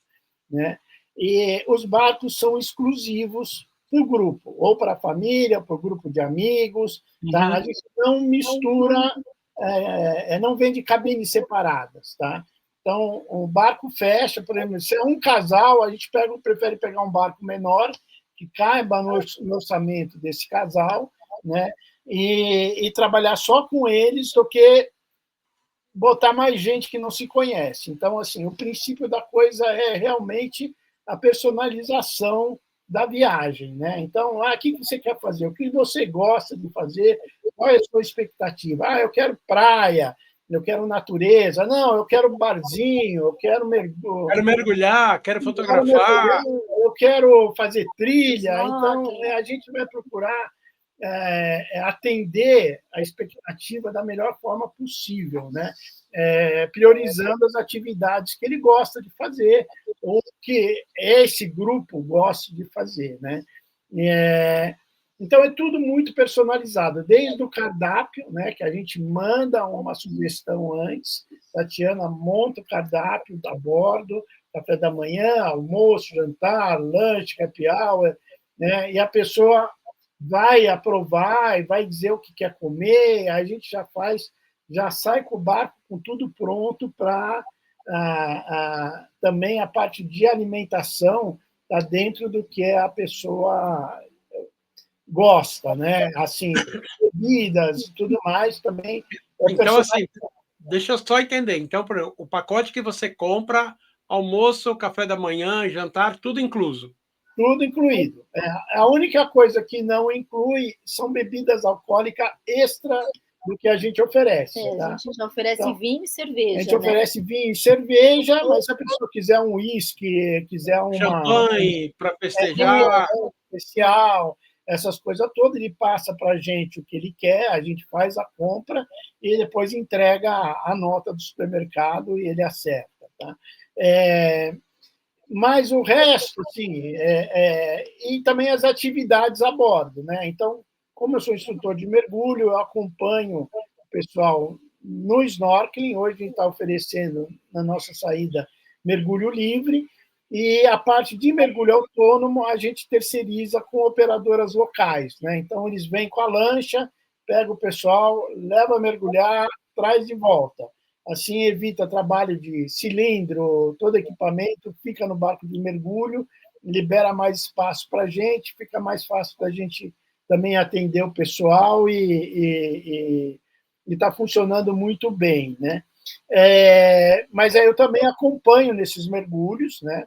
né? E os barcos são exclusivos para o grupo, ou para a família, ou para o grupo de amigos. Tá? A gente não mistura, não vende cabines separadas. Tá? Então, o barco fecha, por exemplo, se é um casal, a gente prefere pegar um barco menor, que caiba no orçamento desse casal, né? E trabalhar só com eles do que botar mais gente que não se conhece. Então, assim, o princípio da coisa é realmente a personalização da viagem, né? Então, o que você quer fazer? O que você gosta de fazer? Qual é a sua expectativa? Eu quero praia, eu quero natureza. Não, eu quero barzinho, eu quero mergulhar, quero fotografar. Eu quero fazer trilha. Então, a gente vai procurar atender a expectativa da melhor forma possível, né? Priorizando as atividades que ele gosta de fazer ou que esse grupo gosta de fazer, né? Então, é tudo muito personalizado, desde o cardápio, né, que a gente manda uma sugestão antes, Tatiana monta o cardápio a bordo, café da manhã, almoço, jantar, lanche, happy hour, né, e a pessoa vai aprovar e vai dizer o que quer comer, a gente já faz já sai com o barco com tudo pronto para também a parte de alimentação está dentro do que a pessoa gosta, né? Assim, bebidas e tudo mais também. Então, assim, deixa eu só entender. Então, por exemplo, o pacote que você compra, almoço, café da manhã, jantar, tudo incluso. Tudo incluído. A única coisa que não inclui são bebidas alcoólicas extra do que a gente oferece. A gente já oferece vinho e cerveja. A gente oferece vinho e cerveja, mas se a pessoa quiser um uísque, quiser champanhe para festejar, especial, essas coisas todas, ele passa para a gente o que ele quer, a gente faz a compra e depois entrega a nota do supermercado e ele acerta. Tá? Mas o resto, assim, e também as atividades a bordo. Né? Então, como eu sou instrutor de mergulho, eu acompanho o pessoal no snorkeling. Hoje a gente está oferecendo, na nossa saída, mergulho livre, e a parte de mergulho autônomo a gente terceiriza com operadoras locais. Né? Então, eles vêm com a lancha, pega o pessoal, leva a mergulhar, traz de volta. Assim, evita trabalho de cilindro, todo equipamento, fica no barco de mergulho, libera mais espaço para a gente, fica mais fácil para a gente também atender o pessoal e está funcionando muito bem. Né? Mas aí eu também acompanho nesses mergulhos. Né?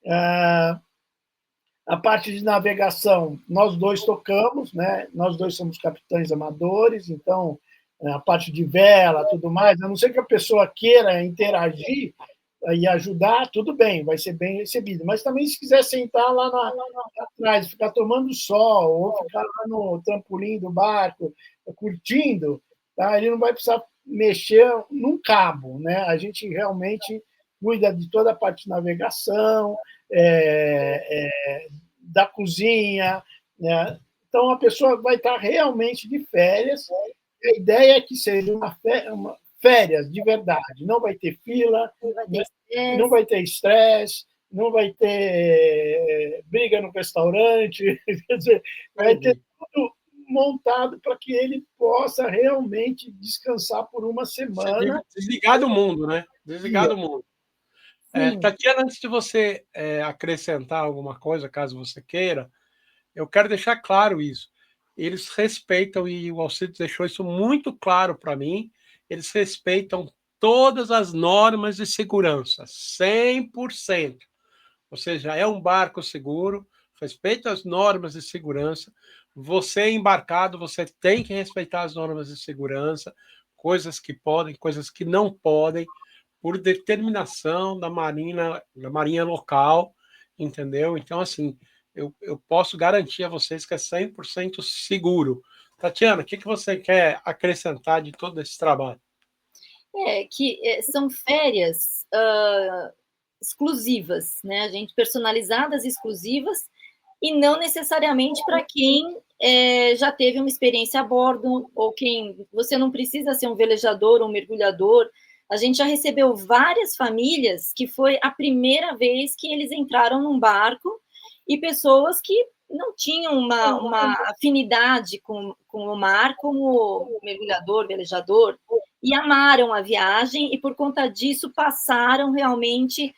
A parte de navegação, nós dois tocamos, né? Nós dois somos capitães amadores, então a parte de vela, tudo mais, a não ser que a pessoa queira interagir e ajudar, tudo bem, vai ser bem recebido. Mas também, se quiser sentar lá atrás, ficar tomando sol, ou ficar lá no trampolim do barco, curtindo, tá? Ele não vai precisar mexer num cabo. Né? A gente realmente cuida de toda a parte de navegação, da cozinha. Né? Então, a pessoa vai estar realmente de férias. A ideia é que seja uma férias de verdade. Não vai ter fila, não vai ter estresse, não vai ter briga no restaurante. Quer dizer, vai ter tudo montado para que ele possa realmente descansar por uma semana. Desligar do mundo, né? Desligar do mundo. Tatiana, antes de você acrescentar alguma coisa, caso você queira, eu quero deixar claro isso. Eles respeitam, e o Alcides deixou isso muito claro para mim, eles respeitam todas as normas de segurança, 100%. Ou seja, é um barco seguro, respeita as normas de segurança. Você embarcado, você tem que respeitar as normas de segurança, coisas que podem, coisas que não podem, por determinação da marinha local, entendeu? Então, assim, eu posso garantir a vocês que é 100% seguro. Tatiana, o que você quer acrescentar de todo esse trabalho? São férias exclusivas, né? A gente personalizadas, exclusivas, e não necessariamente para quem já teve uma experiência a bordo, ou quem... Você não precisa ser um velejador ou um mergulhador. A gente já recebeu várias famílias que foi a primeira vez que eles entraram num barco, e pessoas que não tinham uma afinidade com o mar, como mergulhador, velejador, e amaram a viagem, e por conta disso passaram realmente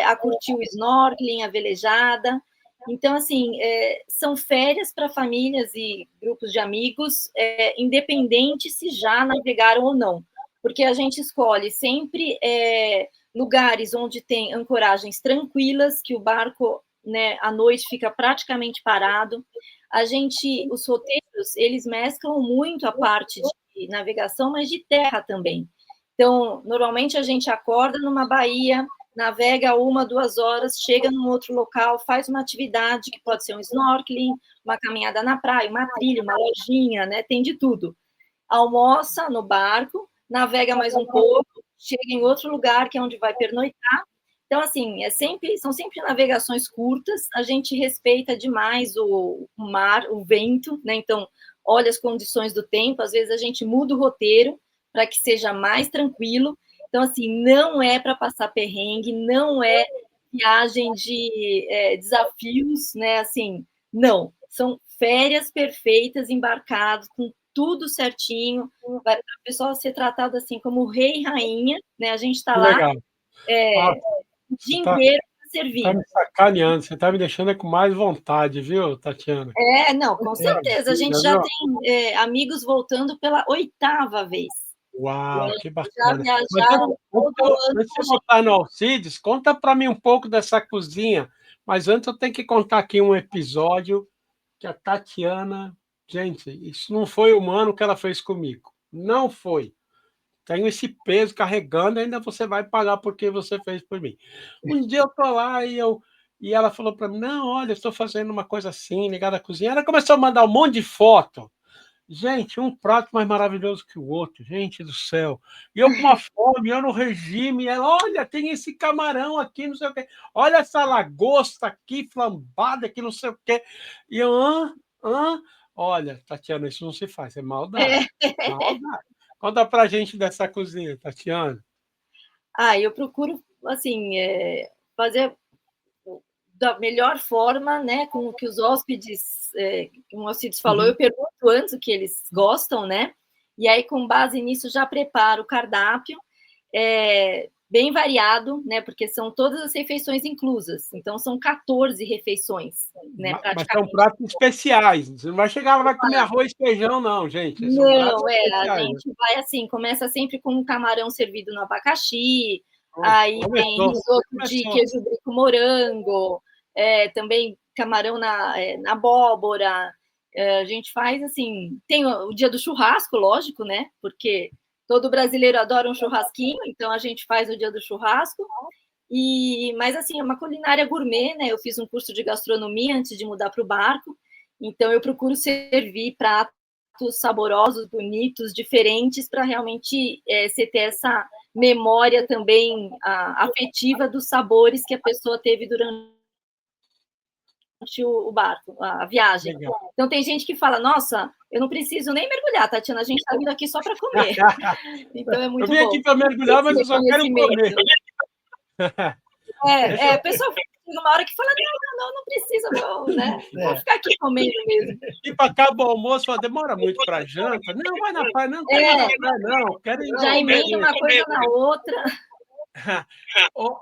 a curtir o snorkeling, a velejada. Então, assim, são férias para famílias e grupos de amigos, independente se já navegaram ou não, porque a gente escolhe sempre lugares onde tem ancoragens tranquilas, que o barco, né, à noite fica praticamente parado. Os roteiros, eles mesclam muito a parte de navegação, mas de terra também. Então, normalmente a gente acorda numa baía, navega 1, 2 horas, chega num outro local, faz uma atividade que pode ser um snorkeling, uma caminhada na praia, uma trilha, uma lojinha, né? Tem de tudo. Almoça no barco, navega mais um pouco, chega em outro lugar, que é onde vai pernoitar. Então, assim, são sempre navegações curtas, a gente respeita demais o mar, o vento, né? Então, olha as condições do tempo, às vezes a gente muda o roteiro para que seja mais tranquilo. Então, assim, não é para passar perrengue, não é viagem de desafios, né? Assim, não. São férias perfeitas, embarcados, com tudo certinho, para o pessoal ser tratado assim como rei e rainha, né? A gente está Que lá legal. o dia Tá, inteiro para servir. tá me sacaneando, você tá me deixando com mais vontade, viu, Tatiana? Não, com certeza. A gente já tem amigos voltando pela 8ª vez. Uau, que Já bacana. viajaram todo ano. Antes de você voltar no Alcides, conta para mim um pouco dessa cozinha. Mas antes eu tenho que contar aqui um episódio que a Tatiana... Gente, isso não foi humano o que ela fez comigo. Não foi. Tenho esse peso carregando, ainda você vai pagar porque você fez por mim. Um dia eu estou lá e ela falou para mim, não, olha, eu estou fazendo uma coisa assim, ligada à cozinha. Ela começou a mandar um monte de foto. Gente, um prato mais maravilhoso que o outro, gente do céu. E eu com uma fome, eu no regime, e ela, olha, tem esse camarão aqui, não sei o quê. Olha essa lagosta aqui, flambada, que não sei o quê. E eu, Olha, Tatiana, isso não se faz, é maldade. Maldade. Conta pra gente dessa cozinha, Tatiana. Eu procuro, assim, fazer da melhor forma, né, com o que os hóspedes, como o Alcides falou, eu pergunto antes o que eles gostam, né, e aí, com base nisso, já preparo o cardápio, bem variado, né, porque são todas as refeições inclusas, então são 14 refeições, né, Mas são pratos especiais, você não vai chegar lá e vai comer arroz e feijão, não, gente. São pratos Não, especiais. a gente vai assim, começa sempre com um camarão servido no abacaxi, aí tem risoto de queijo brie com morango, também camarão na abóbora, a gente faz assim, tem o dia do churrasco, lógico, né, porque todo brasileiro adora um churrasquinho, então a gente faz o dia do churrasco, mas assim, é uma culinária gourmet, né, eu fiz um curso de gastronomia antes de mudar para o barco, então eu procuro servir pratos saborosos, bonitos, diferentes, para realmente você ter essa memória também afetiva dos sabores que a pessoa teve durante o barco, a viagem. Legal. Então tem gente que fala, nossa, eu não preciso nem mergulhar, Tatiana, a gente está vindo aqui só para comer. Então é muito bom. Eu vim aqui para mergulhar, mas eu só quero comer. O pessoal chega uma hora que fala, não precisa, né? Vou ficar aqui comendo mesmo. E para acaba o almoço, fala, demora muito para janta? Não, vai na praia, não quero ir na praia, não. Quero ir já emenda uma coisa na outra.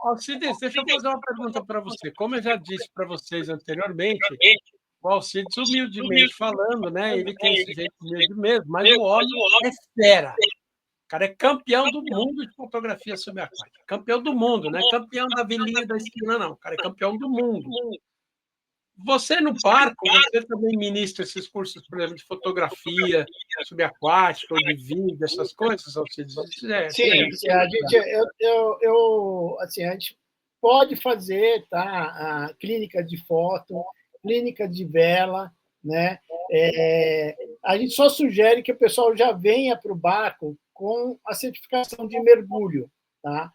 Alcides, deixa eu fazer uma pergunta para você. Como eu já disse para vocês anteriormente, o Alcides, humildemente falando, né? Ele tem esse jeito humilde mesmo, mas o homem é fera. O cara é campeão do mundo de fotografia subaquática. Campeão do mundo, não é campeão da vilinha da esquina, não. O cara é campeão do mundo. Você, no barco, você também ministra esses cursos, por exemplo, de fotografia subaquática, ou de vídeo, essas coisas, Alcides? Sim, a gente pode fazer, tá? A clínica de foto, clínica de vela, né? A gente só sugere que o pessoal já venha para o barco com a certificação de mergulho, tá?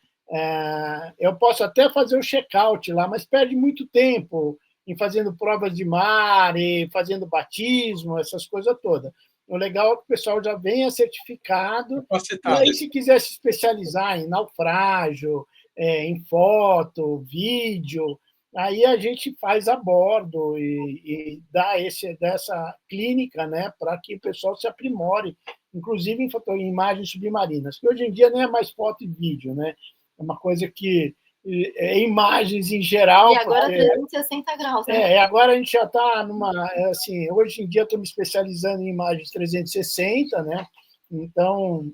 Eu posso até fazer o check-out lá, mas perde muito tempo em fazendo provas de mar, e fazendo batismo, essas coisas todas. O legal é que o pessoal já venha certificado, e aí, se quiser se especializar em naufrágio, em foto, vídeo, aí a gente faz a bordo e dá dessa clínica, né, para que o pessoal se aprimore, inclusive em imagens submarinas, que hoje em dia nem é mais foto e vídeo, né? É uma coisa que imagens em geral. E agora 360 graus, né? Agora a gente já está numa... Assim, hoje em dia estou me especializando em imagens 360, né? Então,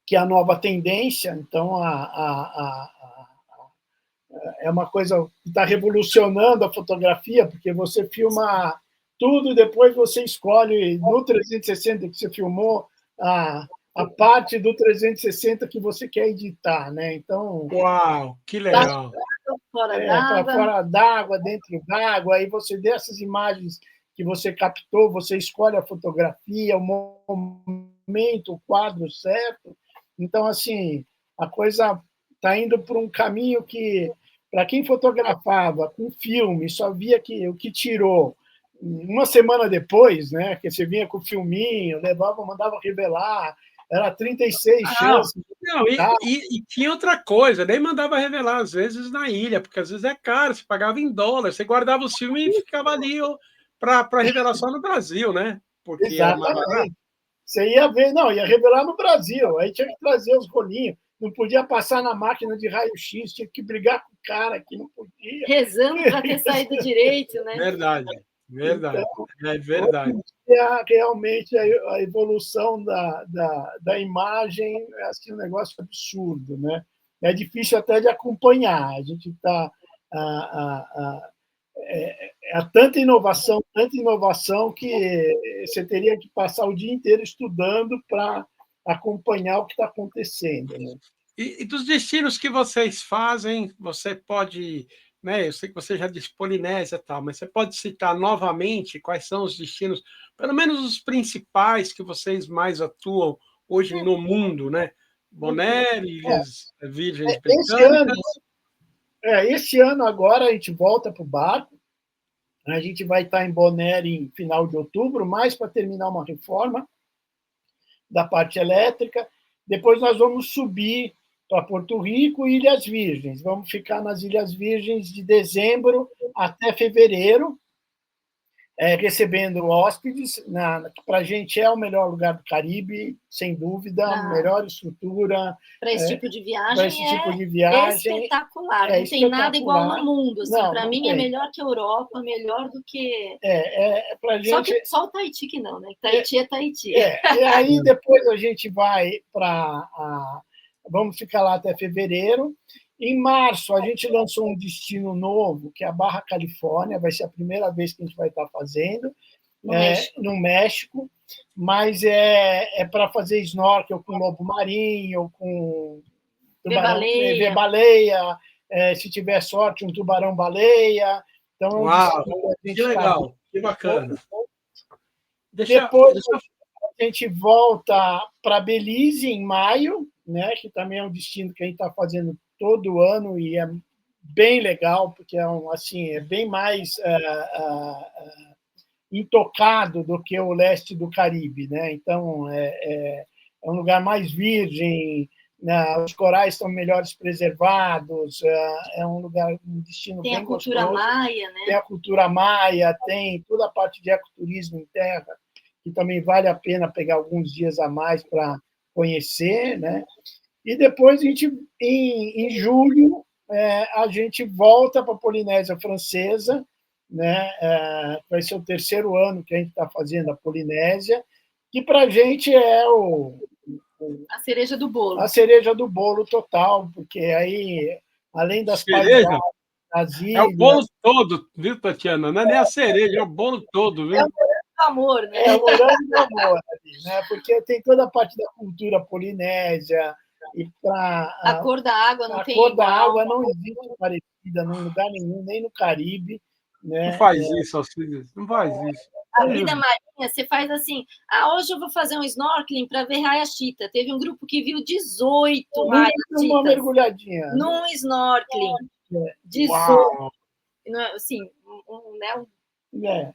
que é a nova tendência. Então, é uma coisa que está revolucionando a fotografia, porque você filma tudo, depois você escolhe no 360 que você filmou a parte do 360 que você quer editar, né? Então, uau, que legal! Para fora d'água, dentro d'água, aí você dessas imagens que você captou, você escolhe a fotografia, o momento, o quadro certo. Então, assim, a coisa está indo por um caminho que, para quem fotografava com filme, só via o que tirou uma semana depois, né? Que você vinha com o filminho, levava, mandava revelar, era 36 chances. Não, e tinha outra coisa, nem mandava revelar, às vezes, na ilha, porque às vezes é caro, você pagava em dólar, você guardava o filme e ficava ali para revelar só no Brasil, né? Porque exatamente. Você ia ver, não, ia revelar no Brasil, aí tinha que trazer os rolinhos, não podia passar na máquina de raio-x, tinha que brigar com o cara que não podia. Rezando para ter saído direito, né? Verdade, verdade, Então, é verdade. realmente a evolução da imagem é assim, um negócio absurdo, né? É difícil até de acompanhar. A gente está há tanta inovação que você teria que passar o dia inteiro estudando para acompanhar o que está acontecendo, né? E dos destinos que vocês fazem, você pode, né? Eu sei que você já disse Polinésia e tal, mas você pode citar novamente quais são os destinos, pelo menos os principais que vocês mais atuam hoje no mundo, né? Bonaire, Ilhas Virgens Britânicas. Esse ano agora a gente volta para o barco. A gente vai estar em Bonaire em final de outubro, mais para terminar uma reforma da parte elétrica. Depois nós vamos subir para Porto Rico e Ilhas Virgens. Vamos ficar nas Ilhas Virgens de dezembro até fevereiro, recebendo hóspedes. Para a gente é o melhor lugar do Caribe, sem dúvida, melhor estrutura. Para esse tipo de viagem, espetacular. Não tem nada igual no mundo. Assim, para mim é melhor que a Europa, melhor do que... pra gente... Só o Tahiti que não, né? Tahiti é Tahiti. E aí depois a gente vai para... Vamos ficar lá até fevereiro. Em março, a gente lançou um destino novo, que é a Barra Califórnia. Vai ser a primeira vez que a gente vai estar fazendo no México. Mas é para fazer snorkel com lobo marinho, com ver baleia, se tiver sorte, um tubarão-baleia. Então, uau, que legal, que bacana. Depois a gente volta para Belize em maio, né, que também é um destino que a gente está fazendo todo ano e é bem legal, porque é bem mais intocado do que o leste do Caribe, né? Então, é um lugar mais virgem, né? Os corais estão melhores preservados, é um destino bem gostoso. Tem a cultura maia, né? Tem a cultura maia, tem toda a parte de ecoturismo em terra, que também vale a pena pegar alguns dias a mais para conhecer, né? E depois, em julho, a gente volta para a Polinésia Francesa, né? Vai ser o terceiro ano que a gente está fazendo a Polinésia, que para a gente é a cereja do bolo. A cereja do bolo total, porque aí, além das paisagens, das ilhas... É o bolo todo, viu, Tatiana? Não é nem a cereja, é o bolo todo, viu? É o morango do amor, né? É o morango do amor, né? Porque tem toda a parte da cultura polinésia. A cor da água não tem igual. A cor da água não existe parecida em lugar nenhum, nem no Caribe. Né? Não faz isso, Alcides, não faz isso. A vida marinha, você faz assim, hoje eu vou fazer um snorkeling para ver raia-chita. Teve um grupo que viu 18 raia-chitas. Uma mergulhadinha. Num snorkeling. 18. Uau. Assim,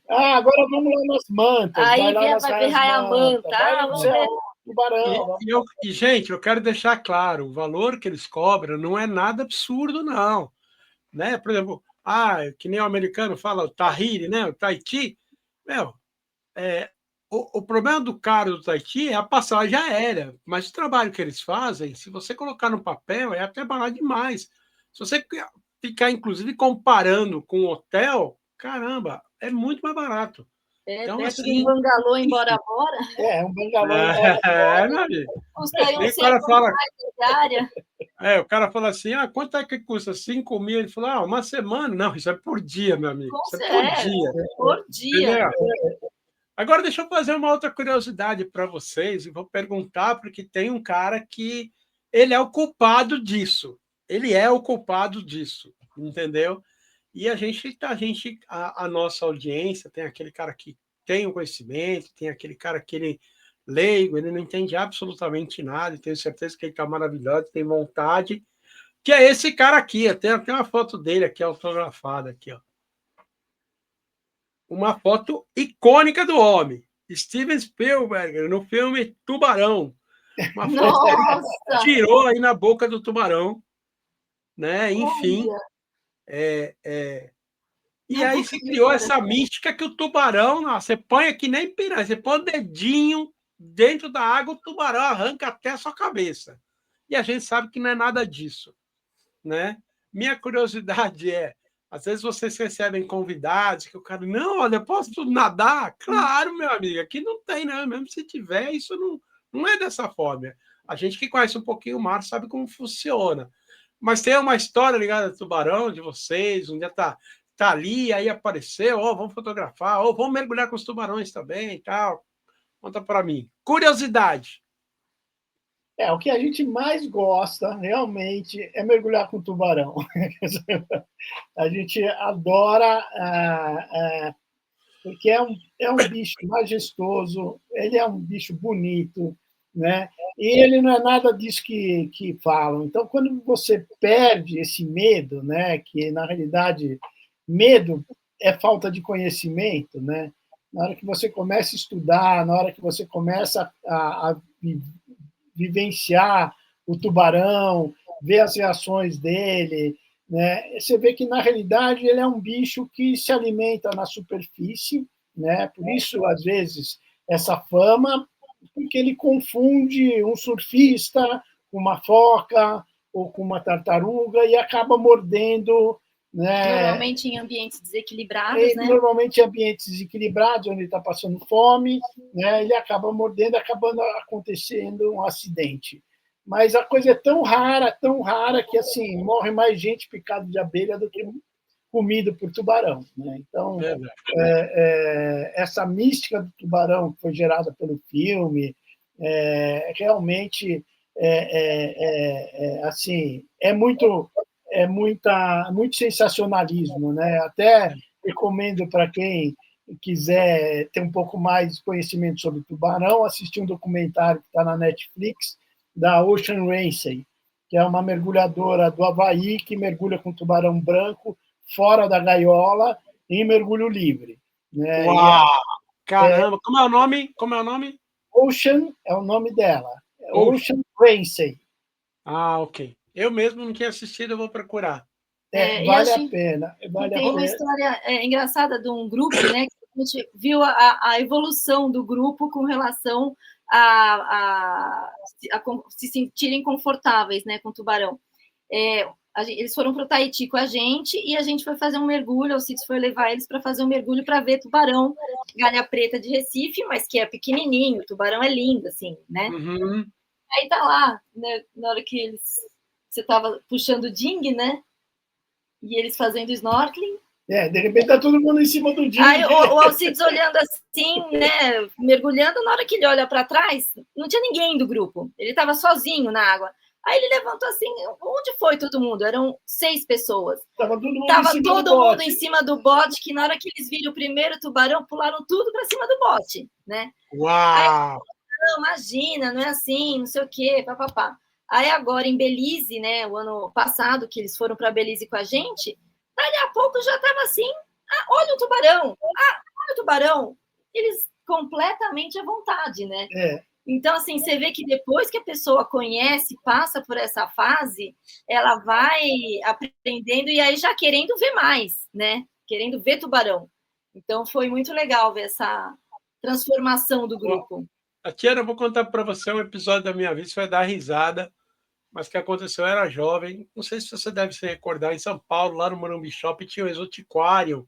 agora vamos lá nas mantas. Aí vai ver raia-manta. Tubarão. E, gente, eu quero deixar claro, o valor que eles cobram não é nada absurdo, não. Né? Por exemplo, que nem o americano fala, o Tahiti, né? O Tahiti. O problema do caro do Tahiti é a passagem aérea, mas o trabalho que eles fazem, se você colocar no papel, é até barato demais. Se você ficar, inclusive, comparando com o hotel, caramba, é muito mais barato. Então, assim, um bangalô em Bora Bora. Um bangalô meu amigo. Custa aí um centro mais diária. O cara fala assim, quanto é que custa? 5 mil? Ele falou, uma semana. Não, isso é por dia, meu amigo. Isso é por dia. Por dia. Agora, deixa eu fazer uma outra curiosidade para vocês, e vou perguntar, porque tem um cara que ele é o culpado disso. Ele é o culpado disso, entendeu? E a nossa audiência tem aquele cara que tem o conhecimento, tem aquele cara que ele leigo, ele não entende absolutamente nada, tenho certeza que ele está maravilhoso, tem vontade, que é esse cara aqui. Tem uma foto dele aqui, autografada aqui, ó. Uma foto icônica do homem, Steven Spielberg, no filme Tubarão. Uma foto que ele tirou aí na boca do tubarão, né? Enfim. E aí se criou essa mística que o tubarão, você põe aqui nem piranha, você põe o dedinho, dentro da água o tubarão arranca até a sua cabeça. E a gente sabe que não é nada disso, né? Minha curiosidade é, às vezes vocês recebem convidados que o cara, não, olha, posso nadar? Claro, meu amigo, aqui não tem, né? Mesmo se tiver, isso não é dessa forma. A gente que conhece um pouquinho o mar sabe como funciona. Mas tem uma história ligada ao tubarão de vocês, um dia tá ali, aí apareceu, vamos fotografar, vamos mergulhar com os tubarões também e tal. Conta para mim. Curiosidade. O que a gente mais gosta, realmente, é mergulhar com tubarão. A gente adora, porque é um bicho majestoso, ele é um bicho bonito, né? E ele não é nada disso que falam. Então, quando você perde esse medo, né? Que, na realidade, medo é falta de conhecimento, né? Na hora que você começa a estudar, na hora que você começa a vivenciar o tubarão, ver as reações dele, né? Você vê que, na realidade, ele é um bicho que se alimenta na superfície, né? Por isso, às vezes, essa fama, porque ele confunde um surfista com uma foca ou com uma tartaruga e acaba mordendo, né? Normalmente em ambientes desequilibrados, né? Normalmente em ambientes desequilibrados, onde ele está passando fome, né? Ele acaba mordendo, acabando acontecendo um acidente. Mas a coisa é tão rara, que assim morre mais gente picada de abelha do que comido por tubarão, né? Então, essa mística do tubarão que foi gerada pelo filme, realmente assim, muito sensacionalismo, né? Até recomendo para quem quiser ter um pouco mais de conhecimento sobre tubarão, assistir um documentário que está na Netflix, da Ocean Rancey, que é uma mergulhadora do Havaí que mergulha com tubarão branco fora da gaiola em mergulho livre, né? Uau! Caramba! Como é o nome? Como é o nome? Ocean é o nome dela. Ocean Rancey. Ah, ok. Eu mesmo não tinha assistido, eu vou procurar. Vale a pena. Tem uma história engraçada de um grupo, né? Que a gente viu a evolução do grupo com relação a se sentirem confortáveis, né, com o tubarão. Eles foram para o Tahiti com a gente e a gente foi fazer um mergulho, o Citos foi levar eles para fazer um mergulho para ver tubarão, galha preta de Recife, mas que é pequenininho, o tubarão é lindo, assim, né? Uhum. Aí tá lá, né, na hora que você estava puxando o ding, né? E eles fazendo snorkeling. De repente tá todo mundo em cima do ding. Aí o Alcides olhando assim, né, mergulhando, na hora que ele olha para trás, não tinha ninguém do grupo. Ele estava sozinho na água. Aí ele levantou assim, onde foi todo mundo? Eram 6 pessoas. Tava todo mundo em cima do bote, que na hora que eles viram o primeiro tubarão, pularam tudo para cima do bote, né? Uau! Aí, não, imagina, não é assim, não sei o quê, papapá. Aí agora em Belize, né, o ano passado, que eles foram para Belize com a gente, dali a pouco já estava assim, olha o tubarão, olha o tubarão. Eles completamente à vontade, né? Então, assim, você vê que depois que a pessoa conhece, passa por essa fase, ela vai aprendendo e aí já querendo ver mais, né? Querendo ver tubarão. Então, foi muito legal ver essa transformação do grupo. Tiana, eu vou contar para você um episódio da minha vida, você vai dar risada, mas o que aconteceu, eu era jovem, não sei se você deve se recordar, em São Paulo, lá no Morumbi Shopping, tinha o Exotiquário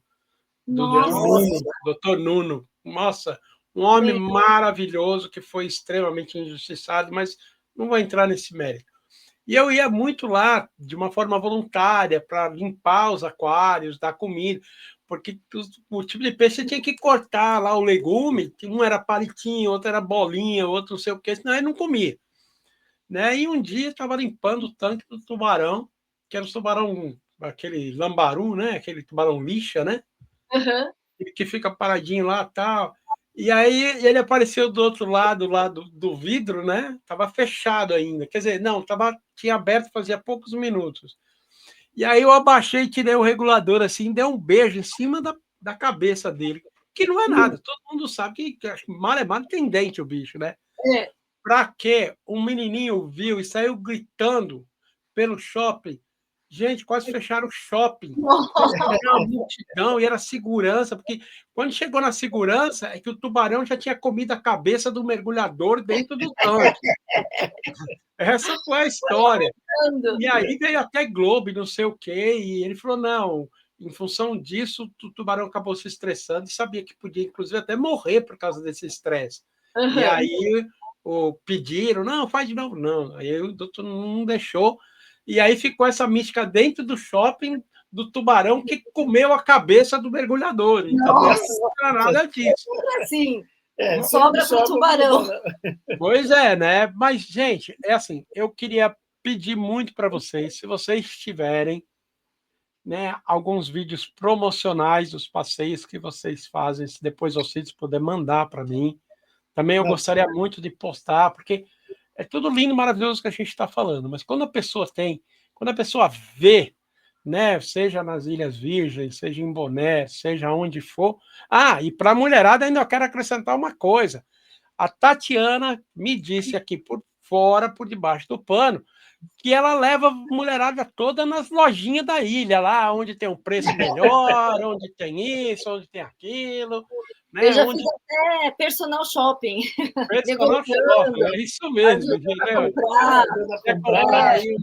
do Dr. Nuno. Nossa, um homem maravilhoso que foi extremamente injustiçado, mas não vou entrar nesse mérito. E eu ia muito lá de uma forma voluntária para limpar os aquários, dar comida, porque o tipo de peixe você tinha que cortar lá o legume, um era palitinho, outro era bolinha, outro não sei o que, senão ele não comia. Né? E um dia estava limpando o tanque do tubarão, que era o tubarão, aquele lambaru, né? Aquele tubarão lixa, né? Uhum. Que fica paradinho lá e tal. E aí ele apareceu do outro lado, lá do vidro, né? Tava fechado ainda. Quer dizer, não, tinha aberto fazia poucos minutos. E aí eu abaixei, tirei o regulador assim, dei um beijo em cima da cabeça dele. Que não é nada. Todo mundo sabe que mal tem dente o bicho, né? Para que um menininho viu e saiu gritando pelo shopping Gente, quase fecharam o shopping. Nossa. Era uma multidão e era segurança, porque quando chegou na segurança, é que o tubarão já tinha comido a cabeça do mergulhador dentro do tanque. Essa foi a história. E aí veio até Globo, não sei o quê, e ele falou, não, em função disso, o tubarão acabou se estressando e sabia que podia, inclusive, até morrer por causa desse estresse. E aí pediram, não, faz de novo. Não, aí o doutor não deixou. E aí ficou essa mística dentro do shopping do tubarão que comeu a cabeça do mergulhador. Então, não era nada disso. Assim, sobra para o tubarão. Pois é, né? Mas, gente, é assim, eu queria pedir muito para vocês, se vocês tiverem, né, alguns vídeos promocionais dos passeios que vocês fazem, se depois vocês puderem mandar para mim. Também eu gostaria muito de postar, porque é tudo lindo e maravilhoso que a gente está falando, mas quando a pessoa vê, né, seja nas Ilhas Virgens, seja em Boné, seja onde for. E para a mulherada ainda eu quero acrescentar uma coisa. A Tatiana me disse aqui por fora, por debaixo do pano, que ela leva a mulherada toda nas lojinhas da ilha, lá onde tem um preço melhor, onde tem isso, onde tem aquilo. Né? Eu já fiz até personal shopping. Personal shopping, é isso mesmo. Você comprar aí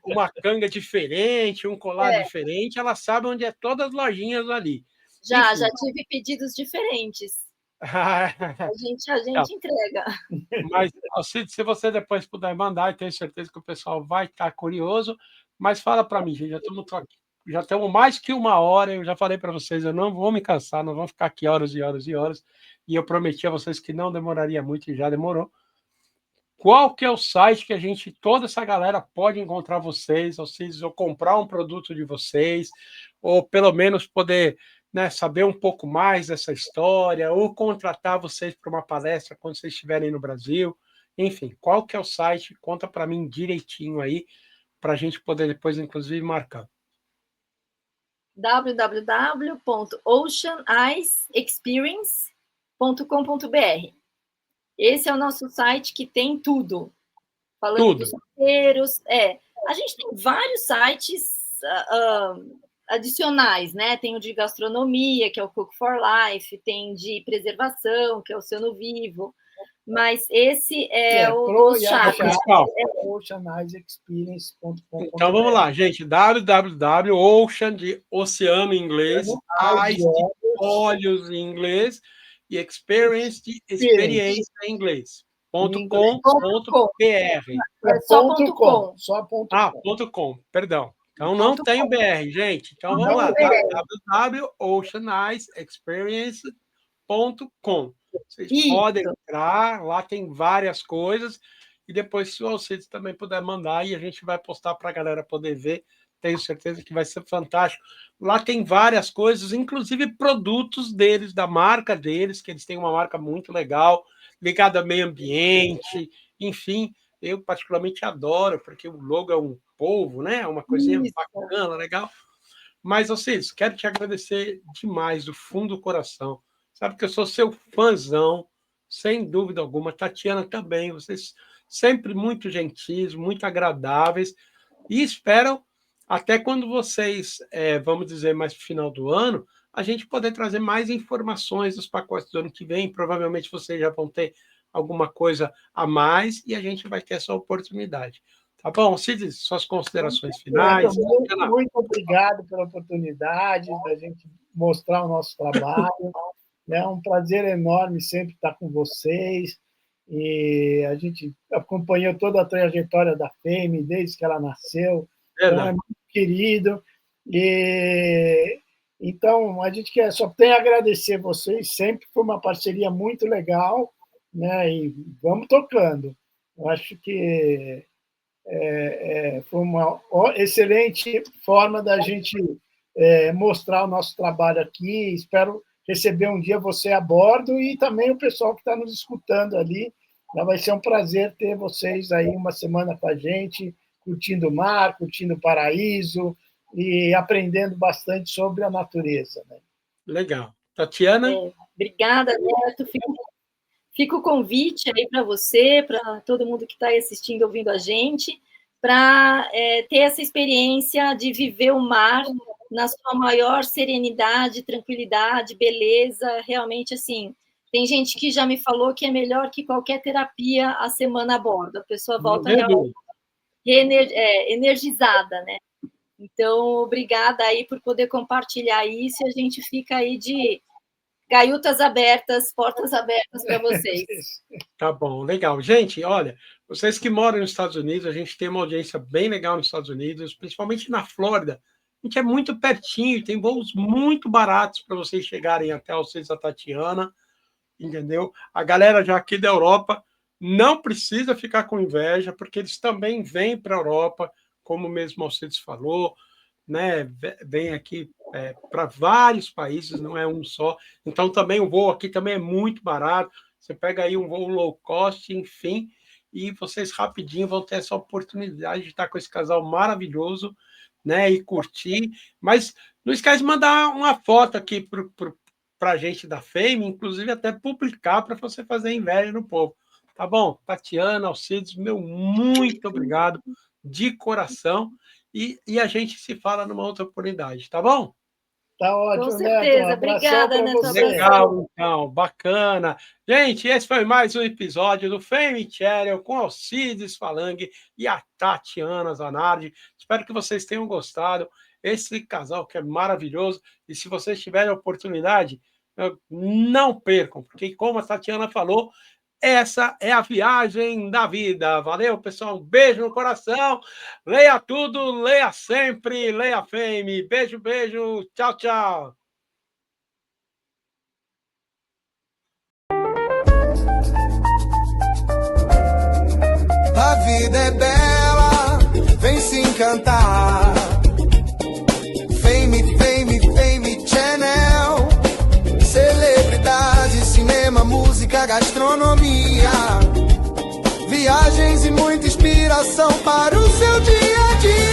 uma canga diferente, um colar diferente, ela sabe onde é todas as lojinhas ali. Já tive pedidos diferentes. A gente entrega. Mas, Alcides, se você depois puder mandar, eu tenho certeza que o pessoal vai estar curioso, mas fala para mim, gente, já estamos mais que 1 hora, eu já falei para vocês, eu não vou me cansar, nós vamos ficar aqui horas e horas e horas, e eu prometi a vocês que não demoraria muito, e já demorou. Qual que é o site que toda essa galera pode encontrar vocês, ou comprar um produto de vocês, ou pelo menos poder, né, saber um pouco mais dessa história, ou contratar vocês para uma palestra quando vocês estiverem no Brasil? Enfim, qual que é o site? Conta para mim direitinho aí, para a gente poder depois, inclusive, marcar. www.oceaneyesexperience.com.br. Esse é o nosso site que tem tudo. Falando dos roteiros. A gente tem vários sites adicionais, né? Tem o de gastronomia, que é o Cook for Life, tem de preservação, que é o Oceano Vivo, mas esse é o principal. oceaneyesexperience.com.br. Então vamos lá, gente, www.ocean de oceano em inglês, ice de olhos em inglês e experience de experiência em inglês. .com.br. É só .com. .com, perdão. Então não tem o BR, gente. Então vamos lá, www.oceaneyesexperience.com. Vocês podem entrar, lá tem várias coisas, e depois, se o Alcides também puder mandar, e a gente vai postar para a galera poder ver, tenho certeza que vai ser fantástico. Lá tem várias coisas, inclusive produtos deles, da marca deles, que eles têm uma marca muito legal, ligada ao meio ambiente, enfim, eu particularmente adoro, porque o logo é um polvo, né? Uma coisinha bacana, legal. Mas, Alcides, quero te agradecer demais, do fundo do coração. Sabe que eu sou seu fãzão, sem dúvida alguma. Tatiana também, vocês sempre muito gentis, muito agradáveis, e espero até quando vocês, vamos dizer, mais pro final do ano, a gente poder trazer mais informações dos pacotes do ano que vem. Provavelmente vocês já vão ter alguma coisa a mais e a gente vai ter essa oportunidade. Tá bom, Cid, suas considerações finais. Muito obrigado pela oportunidade da gente mostrar o nosso trabalho. É um prazer enorme sempre estar com vocês. E a gente acompanhou toda a trajetória da FEME desde que ela nasceu. Então, é muito querido. Então, a gente só tem a agradecer vocês. Sempre foi uma parceria muito legal, né? E vamos tocando. Eu acho que foi uma excelente forma da gente mostrar o nosso trabalho aqui. Espero receber um dia você a bordo e também o pessoal que está nos escutando ali. Vai ser um prazer ter vocês aí uma semana com a gente, curtindo o mar, curtindo o paraíso e aprendendo bastante sobre a natureza. Né? Legal. Tatiana? Obrigada, Neto. Fica o convite aí para você, para todo mundo que está assistindo, ouvindo a gente. para ter essa experiência de viver o mar na sua maior serenidade, tranquilidade, beleza, realmente, assim, tem gente que já me falou que é melhor que qualquer terapia a semana a bordo, a pessoa volta realmente energizada, né? Então, obrigada aí por poder compartilhar isso, e a gente fica aí de gaiutas abertas, portas abertas para vocês. Tá bom, legal. Gente, olha, vocês que moram nos Estados Unidos, a gente tem uma audiência bem legal nos Estados Unidos, principalmente na Flórida. A gente é muito pertinho, tem voos muito baratos para vocês chegarem até o Alcides da Tatiana, entendeu? A galera já aqui da Europa não precisa ficar com inveja, porque eles também vêm para a Europa, como mesmo o Alcides falou, né? Vem aqui para vários países, não é um só. Então, também o voo aqui também é muito barato. Você pega aí um voo low cost, enfim, e vocês rapidinho vão ter essa oportunidade de estar com esse casal maravilhoso, né? E curtir. Mas não esquece de mandar uma foto aqui para a gente da Fame, inclusive até publicar para você fazer inveja no povo. Tá bom? Tatiana, Alcides, meu muito obrigado de coração. E a gente se fala numa outra oportunidade, tá bom? Tá ótimo, Com certeza. Neto. Obrigada, Neto. Legal, então, bacana. Gente, esse foi mais um episódio do Fame Channel com Alcides Falangue e a Tatiana Zanardi. Espero que vocês tenham gostado. Esse casal que é maravilhoso. E se vocês tiverem a oportunidade, não percam, porque como a Tatiana falou, essa é a viagem da vida. Valeu, pessoal. Um beijo no coração. Leia tudo, leia sempre, leia Fame. Beijo, beijo. Tchau, tchau. A vida é bela, vem se encantar. Fame, Fame, Fame Channel. Celebridade, cinema, música, gastronomia. Viagens e muita inspiração para o seu dia a dia.